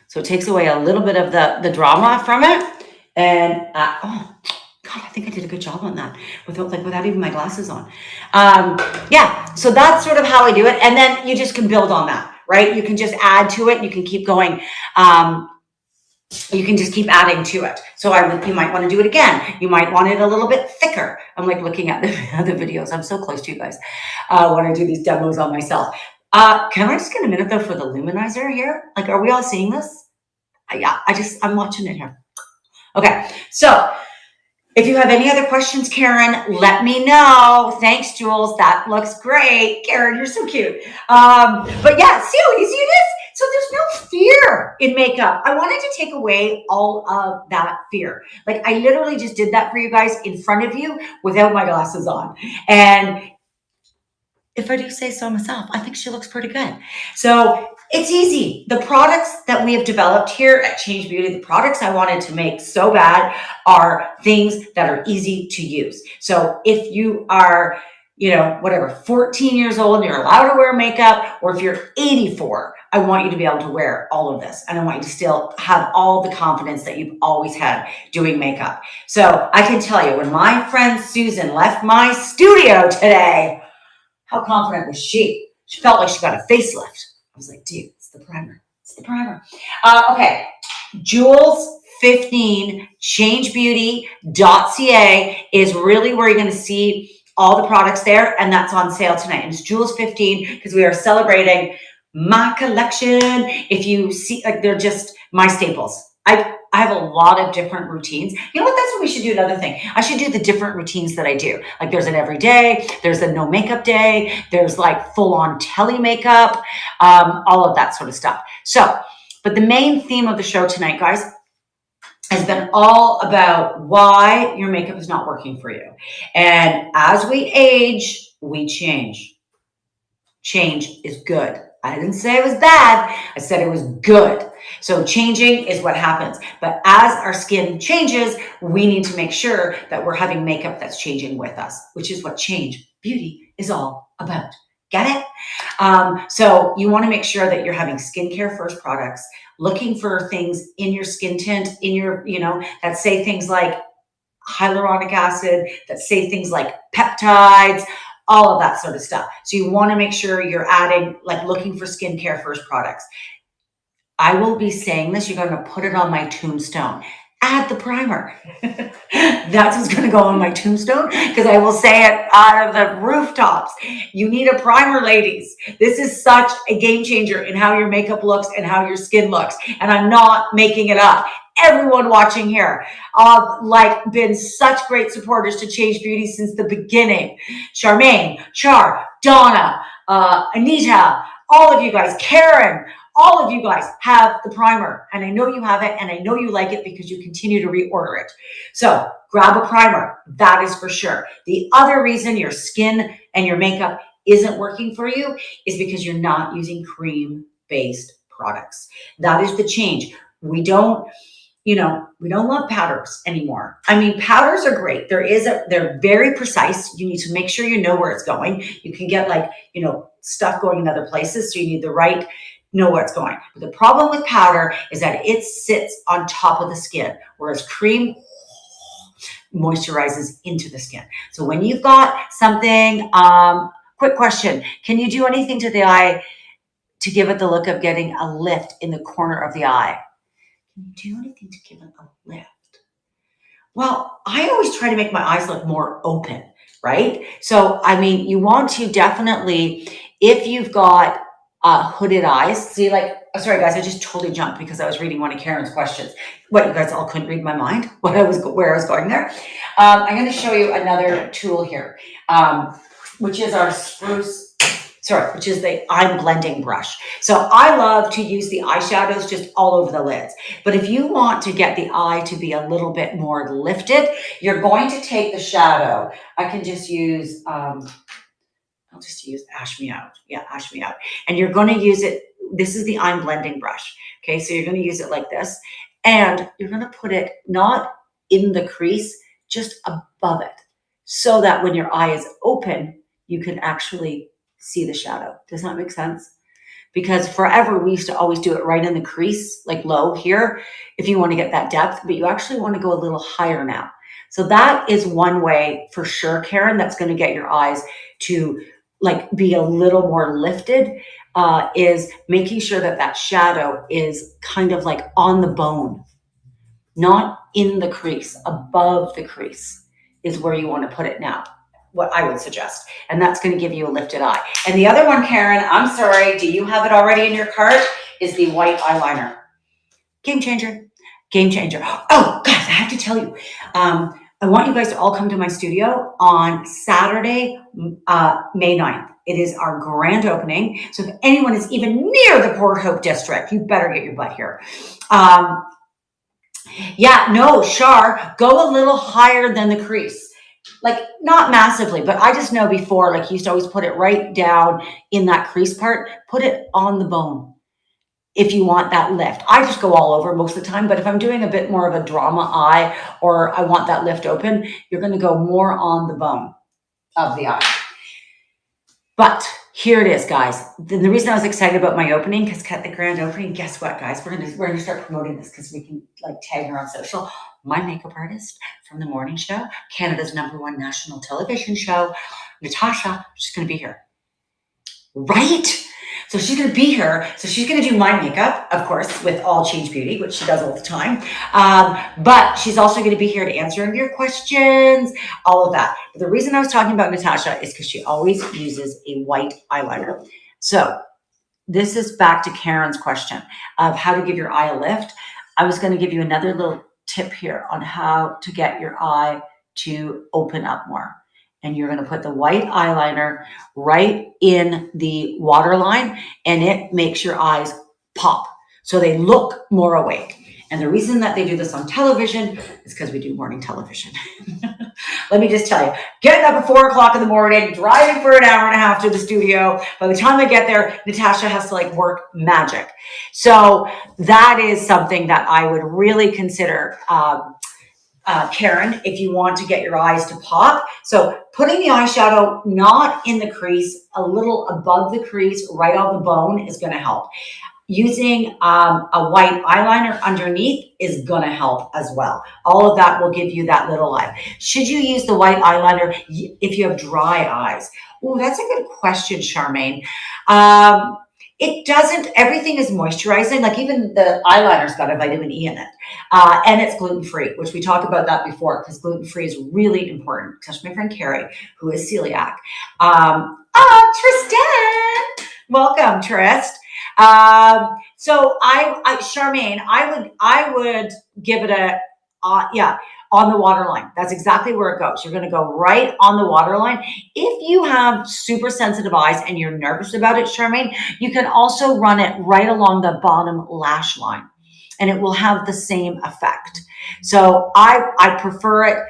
So it takes away a little bit of the drama from it. And oh God, I think I did a good job on that without even my glasses on. Yeah, so that's sort of how I do it. And then you just can build on that, right? You can just add to it. You can keep going. You can just keep adding to it. So you might want to do it again. You might want it a little bit thicker. I'm like looking at the videos. I'm so close to you guys when I do these demos on myself. Can I just get a minute though for the luminizer here? Like, are we all seeing this? Yeah, I'm watching it here. Okay, so if you have any other questions, Karen, let me know. Thanks, Jules. That looks great. Karen, you're so cute. But yeah, see how easy it is? So there's no fear in makeup. I wanted to take away all of that fear. Like I literally just did that for you guys in front of you without my glasses on. And if I do say so myself, I think she looks pretty good. So it's easy. The products that we have developed here at Change Beauty, the products I wanted to make so bad are things that are easy to use. So if you are, 14 years old and you're allowed to wear makeup, or if you're 84, I want you to be able to wear all of this. And I want you to still have all the confidence that you've always had doing makeup. So I can tell you, when my friend Susan left my studio today, how confident was she? She felt like she got a facelift. I was like, dude, it's the primer. It's the primer. Okay. Jules 15 changebeauty.ca is really where you're going to see all the products there. And that's on sale tonight. And it's Jules 15 because we are celebrating my collection. If you see, like, they're just my staples. I have a lot of different routines. You know what? That's what we should do. Another thing. I should do the different routines that I do. Like there's an everyday, there's a no makeup day, there's like full on tele makeup, all of that sort of stuff. So, but the main theme of the show tonight, guys, has been all about why your makeup is not working for you. And as we age, we change. Change is good. I didn't say it was bad. I said it was good. So changing is what happens. But as our skin changes, we need to make sure that we're having makeup that's changing with us, which is what Change Beauty is all about. Get it? So you want to make sure that you're having skincare first products, looking for things in your skin tint, in your, that say things like hyaluronic acid, that say things like peptides, all of that sort of stuff. So you want to make sure you're adding, like looking for skincare first products. I will be saying this, you're going to put it on my tombstone. Add the primer. That's what's going to go on my tombstone because I will say it out of the rooftops. You need a primer, ladies. This is such a game changer in how your makeup looks and how your skin looks. And I'm not making it up. Everyone watching here, been such great supporters to Change Beauty since the beginning. Charmaine, Char, Donna, Anita, all of you guys, Karen, all of you guys have the primer, and I know you have it, and I know you like it because you continue to reorder it. So grab a primer, that is for sure. The other reason your skin and your makeup isn't working for you is because you're not using cream-based products. That is the change. We don't love powders anymore. I mean, powders are great. They're very precise. You need to make sure you know where it's going. You can get stuff going in other places. So you need know where it's going. But the problem with powder is that it sits on top of the skin, whereas cream moisturizes into the skin. So when you've got something, quick question, can you do anything to the eye to give it the look of getting a lift in the corner of the eye? Can you do anything to give it a lift? Well, I always try to make my eyes look more open, right? So, I mean, you want to definitely, if you've got hooded eyes, sorry guys, I just totally jumped because I was reading one of Karen's questions. What, you guys all couldn't read my mind? Where I was going there? I'm going to show you another tool here, which is the eye blending brush. So I love to use the eyeshadows just all over the lids. But if you want to get the eye to be a little bit more lifted, you're going to take the shadow. I can just use, I'll just use Ash Me Out. Yeah, Ash Me Out. And you're going to use it. This is the I'm blending brush. Okay, so you're going to use it like this. And you're going to put it not in the crease, just above it. So that when your eye is open, you can actually see the shadow. Does that make sense? Because forever we used to always do it right in the crease, like low here, if you want to get that depth, but you actually want to go a little higher now. So that is one way for sure, Karen, that's going to get your eyes to like be a little more lifted, is making sure that that shadow is kind of like on the bone, not in the crease, above the crease is where you want to put it now. What I would suggest. And that's going to give you a lifted eye. And the other one, Karen, I'm sorry, do you have it already in your cart? Is the white eyeliner. Game changer. Game changer. Oh, guys, I have to tell you, I want you guys to all come to my studio on Saturday, May 9th. It is our grand opening. So if anyone is even near the Port Hope district, you better get your butt here. Yeah, no, Shar, go a little higher than the crease. Like not massively, but I just know before, like you used to always put it right down in that crease part, put it on the bone. If you want that lift, I just go all over most of the time, but if I'm doing a bit more of a drama eye, or I want that lift open, you're going to go more on the bone of the eye. But here it is, guys. The reason I was excited about my opening, because at the grand opening, guess what, guys? We're gonna start promoting this because we can like tag her on social. My makeup artist from the morning show, Canada's #1 national television show, Natasha, she's gonna be here. Right? So she's going to be here. So she's going to do my makeup, of course, with All Change Beauty, which she does all the time. But she's also going to be here to answer your questions, all of that. But the reason I was talking about Natasha is because she always uses a white eyeliner. So this is back to Karen's question of how to give your eye a lift. I was going to give you another little tip here on how to get your eye to open up more. And you're going to put the white eyeliner right in the waterline, and it makes your eyes pop. So they look more awake. And the reason that they do this on television is because we do morning television. Let me just tell you, getting up at 4 o'clock in the morning, driving for an hour and a half to the studio. By the time I get there, Natasha has to like work magic. So that is something that I would really consider, Karen, if you want to get your eyes to pop. So putting the eyeshadow not in the crease, a little above the crease, right on the bone is going to help. Using a white eyeliner underneath is going to help as well. All of that will give you that little life. Should you use the white eyeliner if you have dry eyes? Oh, that's a good question, Charmaine. It doesn't, everything is moisturizing. Like even the eyeliner's got a vitamin E in it. And it's gluten-free, which we talked about that before, because gluten-free is really important. Especially my friend Carrie, who is celiac. Tristan, welcome, Trist. So Charmaine, I would give it a, on the waterline. That's exactly where it goes. You're going to go right on the waterline. If you have super sensitive eyes and you're nervous about it, Charmaine, you can also run it right along the bottom lash line, and it will have the same effect. So I prefer it.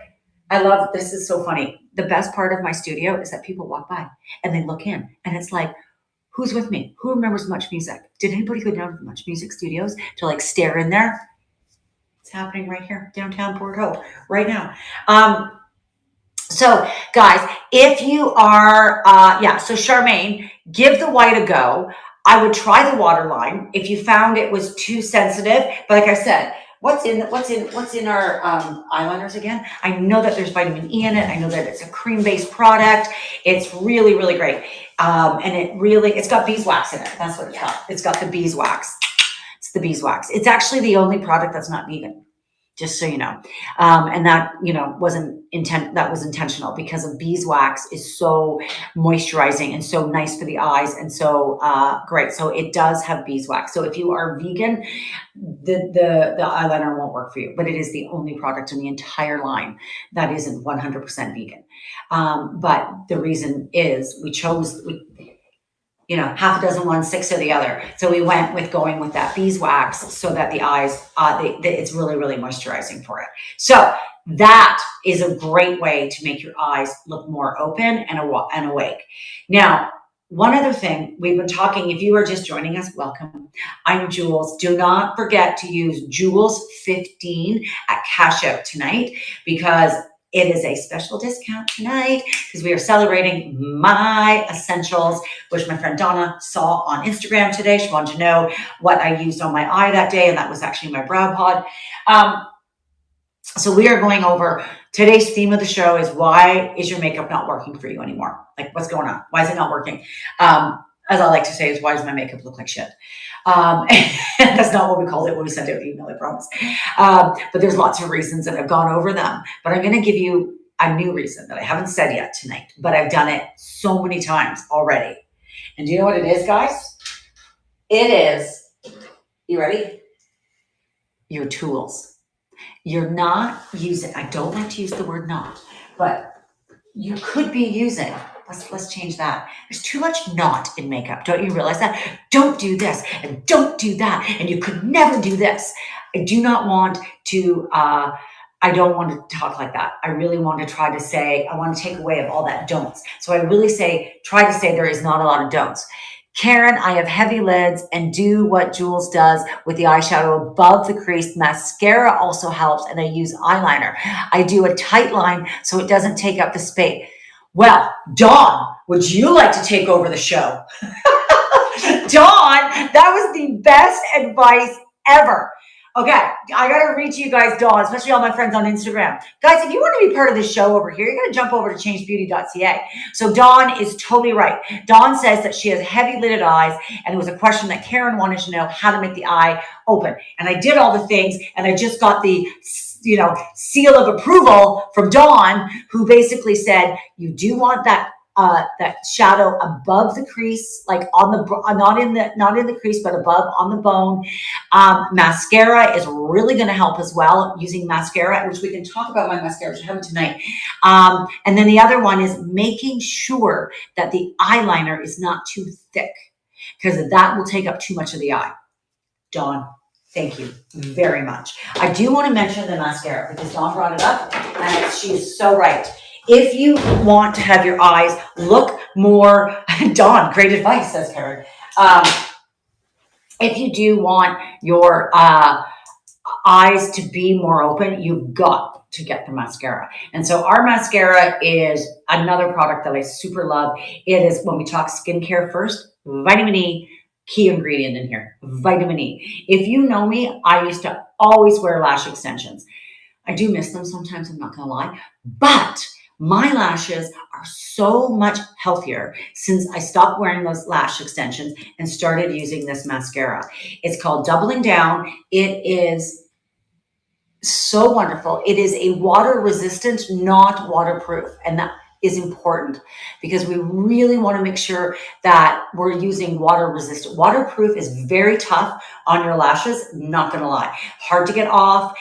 I love, this is so funny. The best part of my studio is that people walk by and they look in, and it's like, who's with me? Who remembers Much Music? Did anybody go down to the Much Music studios to like stare in there? It's happening right here, downtown Port Hope, right now. So guys, if you are, so Charmaine, give the white a go. I would try the waterline if you found it was too sensitive. But like I said, what's in our eyeliners again? I know that there's vitamin E in it. I know that it's a cream-based product. It's really, really great. And it's got beeswax in it. That's what it's got. It's got the beeswax. It's the beeswax. It's actually the only product that's not vegan, just so you know. And that, that was intentional, because beeswax is so moisturizing and so nice for the eyes and so great. So it does have beeswax. So if you are vegan, the eyeliner won't work for you, but it is the only product in the entire line that isn't 100% vegan. But the reason is we chose, half a dozen one, 6 of the other. So we went with going with that beeswax so that the eyes, it's really, really moisturizing for it. So that is a great way to make your eyes look more open and awake. Now, one other thing we've been talking, if you are just joining us, welcome. I'm Jules. Do not forget to use Jules 15 at Cash Out tonight, because it is a special discount tonight because we are celebrating My Essentials, which my friend Donna saw on Instagram today. She wanted to know what I used on my eye that day, and that was actually my brow pod. So we are going over today's theme of the show is, why is your makeup not working for you anymore? Like, what's going on? Why is it not working? As I like to say, is, why does my makeup look like shit? That's not what we called it when we sent out the email, I promise. But there's lots of reasons, and I've gone over them. But I'm going to give you a new reason that I haven't said yet tonight, but I've done it so many times already. And do you know what it is, guys? It is, you ready? Your tools. You're not using, I don't like to use the word not, but you could be using, let's change that. There's too much not in makeup. Don't you realize that? Don't do this and don't do that. And you could never do this. I do not want to, I don't want to talk like that. I really want to try to say, I want to take away of all that don'ts. So I really try to say there is not a lot of don'ts. Karen, I have heavy lids and do what Jules does with the eyeshadow above the crease. Mascara also helps, and I use eyeliner. I do a tight line so it doesn't take up the space. Well, Dawn, would you like to take over the show? Dawn, that was the best advice ever. Okay, I got to read to you guys, Dawn, especially all my friends on Instagram. Guys, if you want to be part of the show over here, you're going to jump over to changebeauty.ca. So Dawn is totally right. Dawn says that she has heavy lidded eyes, and it was a question that Karen wanted to know, how to make the eye open. And I did all the things, and I just got the seal of approval from Dawn, who basically said, you do want that shadow above the crease, like on the, not in the crease, but above on the bone. Mascara is really going to help as well, using mascara, which we can talk about my mascara, which I haven't tonight. And then the other one is making sure that the eyeliner is not too thick, because that will take up too much of the eye. Dawn, thank you very much. I do want to mention the mascara because Dawn brought it up, and she is so right. If you want to have your eyes look more, Dawn, great advice, says Karen. If you do want your eyes to be more open, you've got to get the mascara. And so our mascara is another product that I super love. It is, when we talk skincare first, vitamin E, key ingredient in here, vitamin E. If you know me, I used to always wear lash extensions. I do miss them sometimes, I'm not gonna lie, but my lashes are so much healthier since I stopped wearing those lash extensions and started using this mascara. It's called Doubling Down. It is so wonderful. It is a water resistant, not waterproof. And that is important because we really want to make sure that we're using water resistant. Waterproof is very tough on your lashes, not gonna lie. Hard to get off.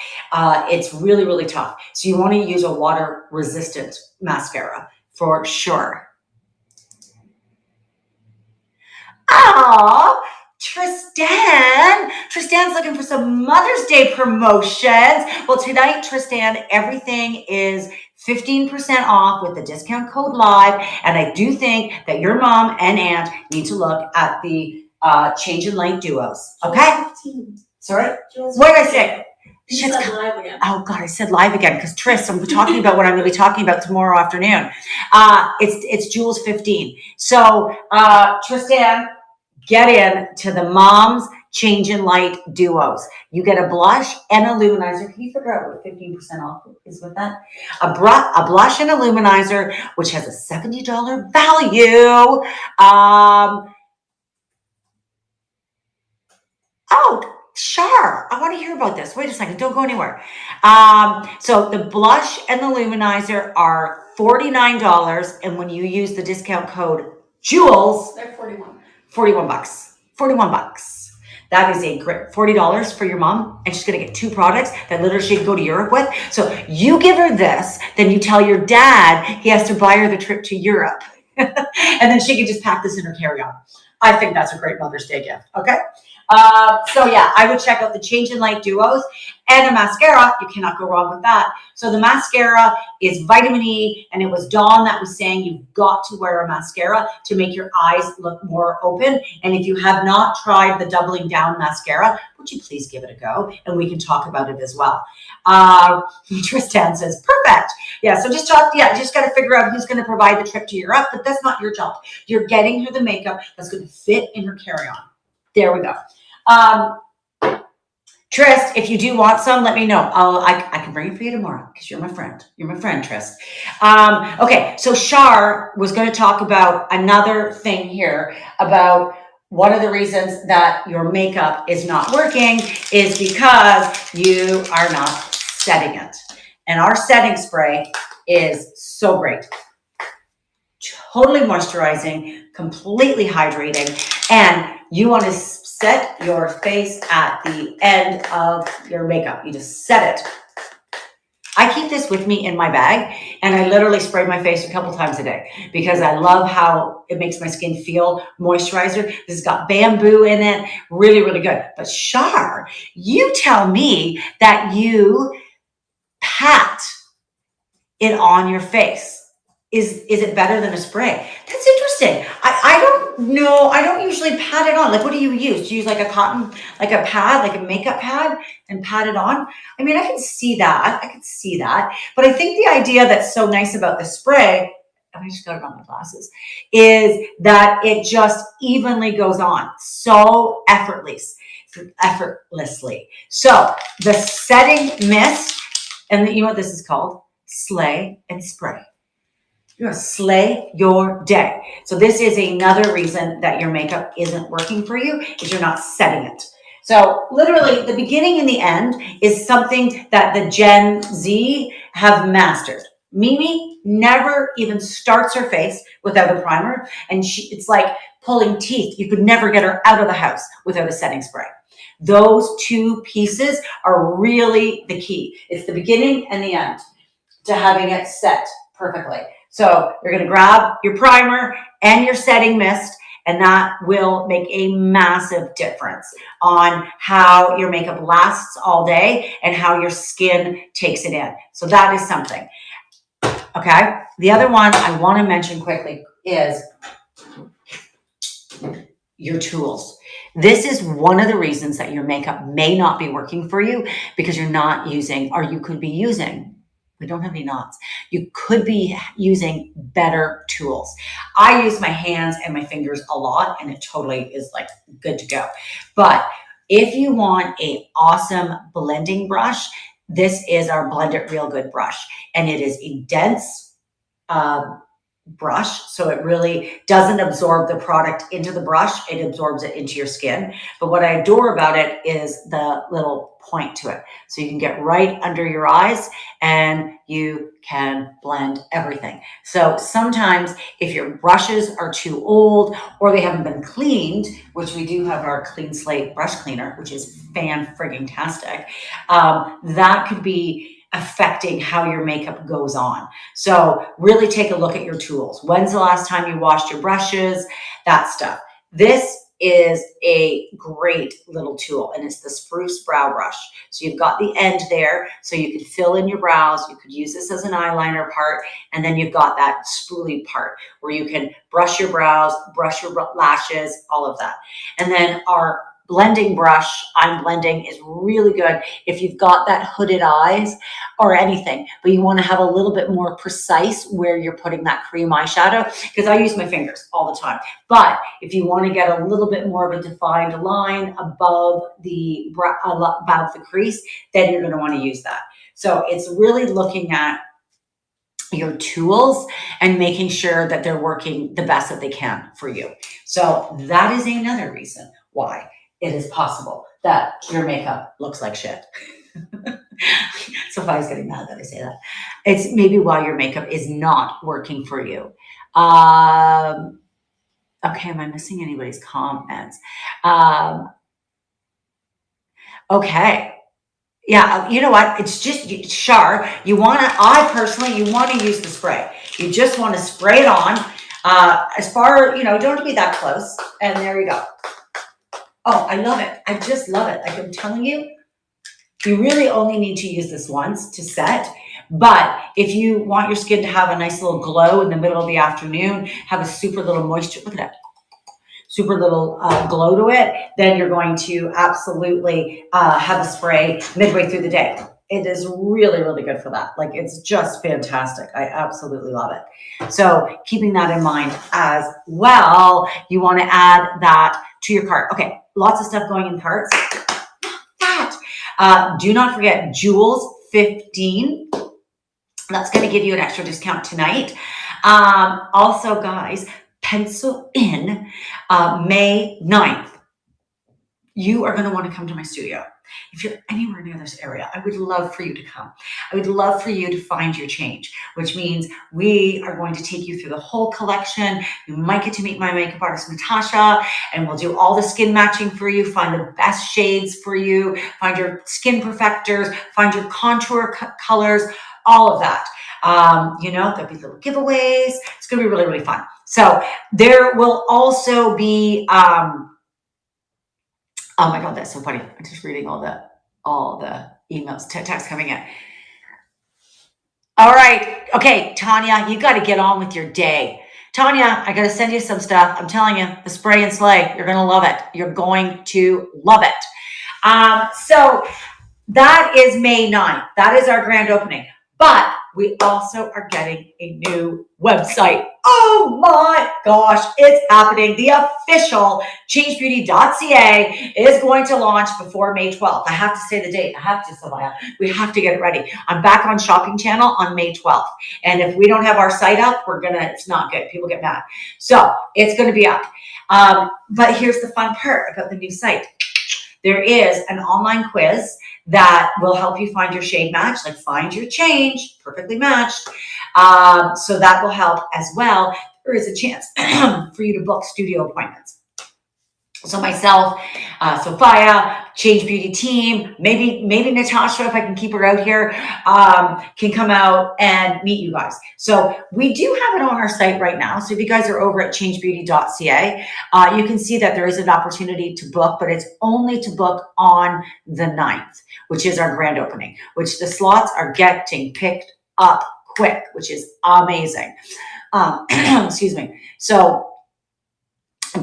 It's really, really tough. So you want to use a water resistant mascara for sure. Oh, Tristan's looking for some Mother's Day promotions. Well, tonight, Tristan, everything is 15% off with the discount code LIVE. And I do think that your mom and aunt need to look at the Change in Light duos. Okay? Sorry? What did I say? You said live again. Oh God, I said live again because Tris, I'm talking about what I'm going to be talking about tomorrow afternoon. It's Jules 15. So Tristan, get in to the Moms Change in Light duos. You get a blush and a luminizer. Can you figure out what 15% off is with that? A blush and a luminizer, which has a $70 value. Oh, sure. I want to hear about this. Wait a second. Don't go anywhere. So the blush and the luminizer are $49. And when you use the discount code JULES, They're 41. 41 bucks. 41 bucks. That is a great $40 for your mom. And she's going to get 2 products that literally she can go to Europe with. So you give her this, then you tell your dad he has to buy her the trip to Europe. And then she can just pack this in her carry-on. I think that's a great Mother's Day gift. Okay. So yeah, I would check out the Change in Light Duos and a mascara. You cannot go wrong with that. So the mascara is vitamin E, and it was Dawn that was saying you've got to wear a mascara to make your eyes look more open. And if you have not tried the Doubling Down mascara, would you please give it a go? And we can talk about it as well. Tristan says, perfect. Yeah, so just got to figure out who's going to provide the trip to Europe, but that's not your job. You're getting her the makeup that's going to fit in her carry-on. There we go. Trist, if you do want some, let me know. I can bring it for you tomorrow because you're my friend. You're my friend, Trist. Okay, so Shar was going to talk about another thing here about one of the reasons that your makeup is not working is because you are not setting it. And our setting spray is so great. Totally moisturizing, completely hydrating, and you want to set your face at the end of your makeup. You just set it. I keep this with me in my bag, and I literally spray my face a couple times a day because I love how it makes my skin feel moisturizer. This has got bamboo in it, really, really good. But Shar, you tell me that you pat it on your face. Is it better than a spray? That's interesting. I don't know. I don't usually pat it on. Like, what do you use? Do you use like a cotton, like a pad, like a makeup pad and pat it on? I mean, I can see that. I can see that. But I think the idea that's so nice about the spray, and I just got it on my glasses, is that it just evenly goes on so effortlessly. So the setting mist, and you know what this is called? Slay and spray. You're gonna slay your day. So this is another reason that your makeup isn't working for you, is you're not setting it. So literally the beginning and the end is something that the Gen Z have mastered. Mimi never even starts her face without a primer, and it's like pulling teeth. You could never get her out of the house without a setting spray. Those two pieces are really the key. It's the beginning and the end to having it set perfectly. So you're going to grab your primer and your setting mist, and that will make a massive difference on how your makeup lasts all day and how your skin takes it in. So that is something. Okay. The other one I want to mention quickly is your tools. This is one of the reasons that your makeup may not be working for you, because you're not using, or you could be using, we don't have any knots. You could be using better tools. I use my hands and my fingers a lot, and it totally is like good to go. But if you want an awesome blending brush, this is our Blend It Real Good brush. And it is a dense brush, so it really doesn't absorb the product into the brush, it absorbs it into your skin. But what I adore about it is the little point to it, so you can get right under your eyes and you can blend everything. So sometimes if your brushes are too old or they haven't been cleaned, which we do have our Clean Slate brush cleaner, which is fan-frigging-tastic, that could be affecting how your makeup goes on. So really take a look at your tools. When's the last time you washed your brushes? That stuff. This is a great little tool, and it's the Spruce Brow Brush. So you've got the end there, so you could fill in your brows. You could use this as an eyeliner part, and then you've got that spoolie part where you can brush your brows, brush your lashes, all of that. And then our blending brush, I'm blending, is really good if you've got that hooded eyes or anything, but you want to have a little bit more precise where you're putting that cream eyeshadow, because I use my fingers all the time. But if you want to get a little bit more of a defined line above the crease, then you're going to want to use that. So it's really looking at your tools and making sure that they're working the best that they can for you. So that is another reason why it is possible that your makeup looks like shit. Sophia's getting mad that I say that. It's maybe why your makeup is not working for you. Okay, am I missing anybody's comments? Okay. Yeah, you know what? It's just, Shar, you want to, I personally, you want to use the spray. You just want to spray it on. As far, you know, don't have to be that close. And there you go. Oh, I love it. I just love it. Like I'm telling you, you really only need to use this once to set. But if you want your skin to have a nice little glow in the middle of the afternoon, have a super little moisture, look at that, super little glow to it, then you're going to absolutely have a spray midway through the day. It is really, really good for that. Like it's just fantastic. I absolutely love it. So keeping that in mind as well, you want to add that to your cart. Okay, lots of stuff going in carts. Do not forget Jules 15. That's going to give you an extra discount tonight. Also, guys, pencil in May 9th. You are going to want to come to my studio. If you're anywhere near this area, I would love for you to come. I would love for you to find your change, which means we are going to take you through the whole collection. You might get to meet my makeup artist, Natasha, and we'll do all the skin matching for you, find the best shades for you, find your skin perfectors, find your contour colors, all of that. There'll be little giveaways. It's going to be really, really fun. So there will also be, oh my God, that's so funny. I'm just reading all the emails, texts coming in. All right. Okay, Tanya, you got to get on with your day. Tanya, I got to send you some stuff. I'm telling you, the spray and slay, you're going to love it. You're going to love it. So that is May 9th. That is our grand opening. But we also are getting a new website. Oh my gosh, it's happening. The official changebeauty.ca is going to launch before May 12th. I have to say the date. I have to, Savaya. We have to get it ready. I'm back on Shopping Channel on May 12th. And if we don't have our site up, it's not good. People get mad. So it's going to be up. But here's the fun part about the new site. There is an online quiz that will help you find your shade match, like find your change, perfectly matched. So that will help as well. There is a chance for you to book studio appointments. So myself, Sophia, Change Beauty team, maybe Natasha, if I can keep her out here, can come out and meet you guys. So we do have it on our site right now. So if you guys are over at changebeauty.ca, you can see that there is an opportunity to book, but it's only to book on the 9th, which is our grand opening, which the slots are getting picked up quick, which is amazing. Excuse me. So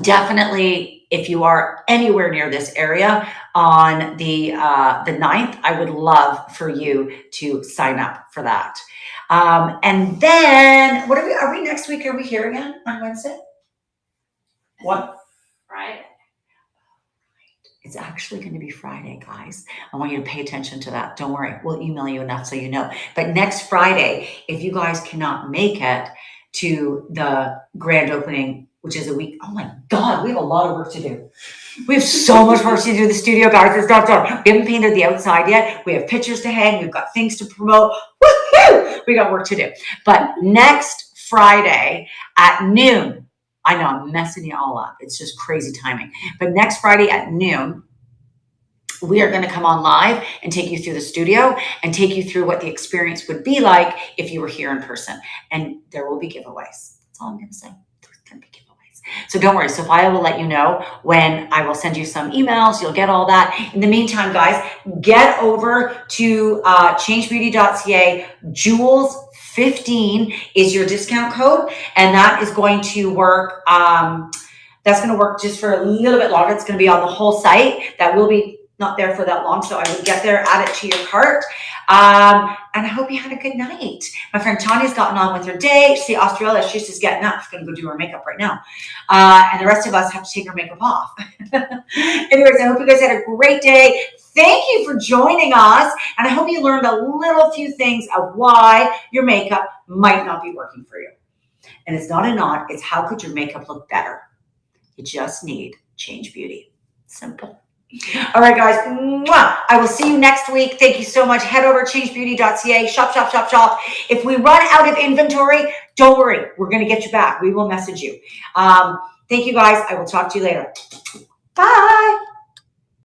definitely, if you are anywhere near this area on the 9th, I would love for you to sign up for that. And then, are we next week? Are we here again on Wednesday? What? Friday. It's actually going to be Friday, guys. I want you to pay attention to that. Don't worry. We'll email you enough so you know. But next Friday, if you guys cannot make it to the grand opening, which is a week. Oh my God, we have a lot of work to do. We have so much work to do in the studio, guys. It's not done. We haven't painted the outside yet. We have pictures to hang. We've got things to promote. Woohoo! We got work to do. But next Friday at noon, I know I'm messing you all up. It's just crazy timing. But next Friday at noon, we are going to come on live and take you through the studio and take you through what the experience would be like if you were here in person. And there will be giveaways. That's all I'm going to say. There's going to be giveaways. So don't worry. Sophia will let you know when I will send you some emails. You'll get all that. In the meantime, guys, get over to changebeauty.ca. Jules 15 is your discount code, and that is going to work. That's going to work just for a little bit longer. It's going to be on the whole site. That will be not there for that long, so I would get there, add it to your cart. And I hope you had a good night. My friend Tanya's gotten on with her day. See, Australia, she's just getting up. She's going to go do her makeup right now. And the rest of us have to take our makeup off. Anyways, I hope you guys had a great day. Thank you for joining us. And I hope you learned a little few things of why your makeup might not be working for you. And it's not a knot. It's how could your makeup look better? You just need Change Beauty. Simple. All right, guys. Mwah. I will see you next week. Thank you so much. Head over to changebeauty.ca. Shop, shop, shop, shop. If we run out of inventory, don't worry. We're going to get you back. We will message you. Thank you, guys. I will talk to you later. Bye.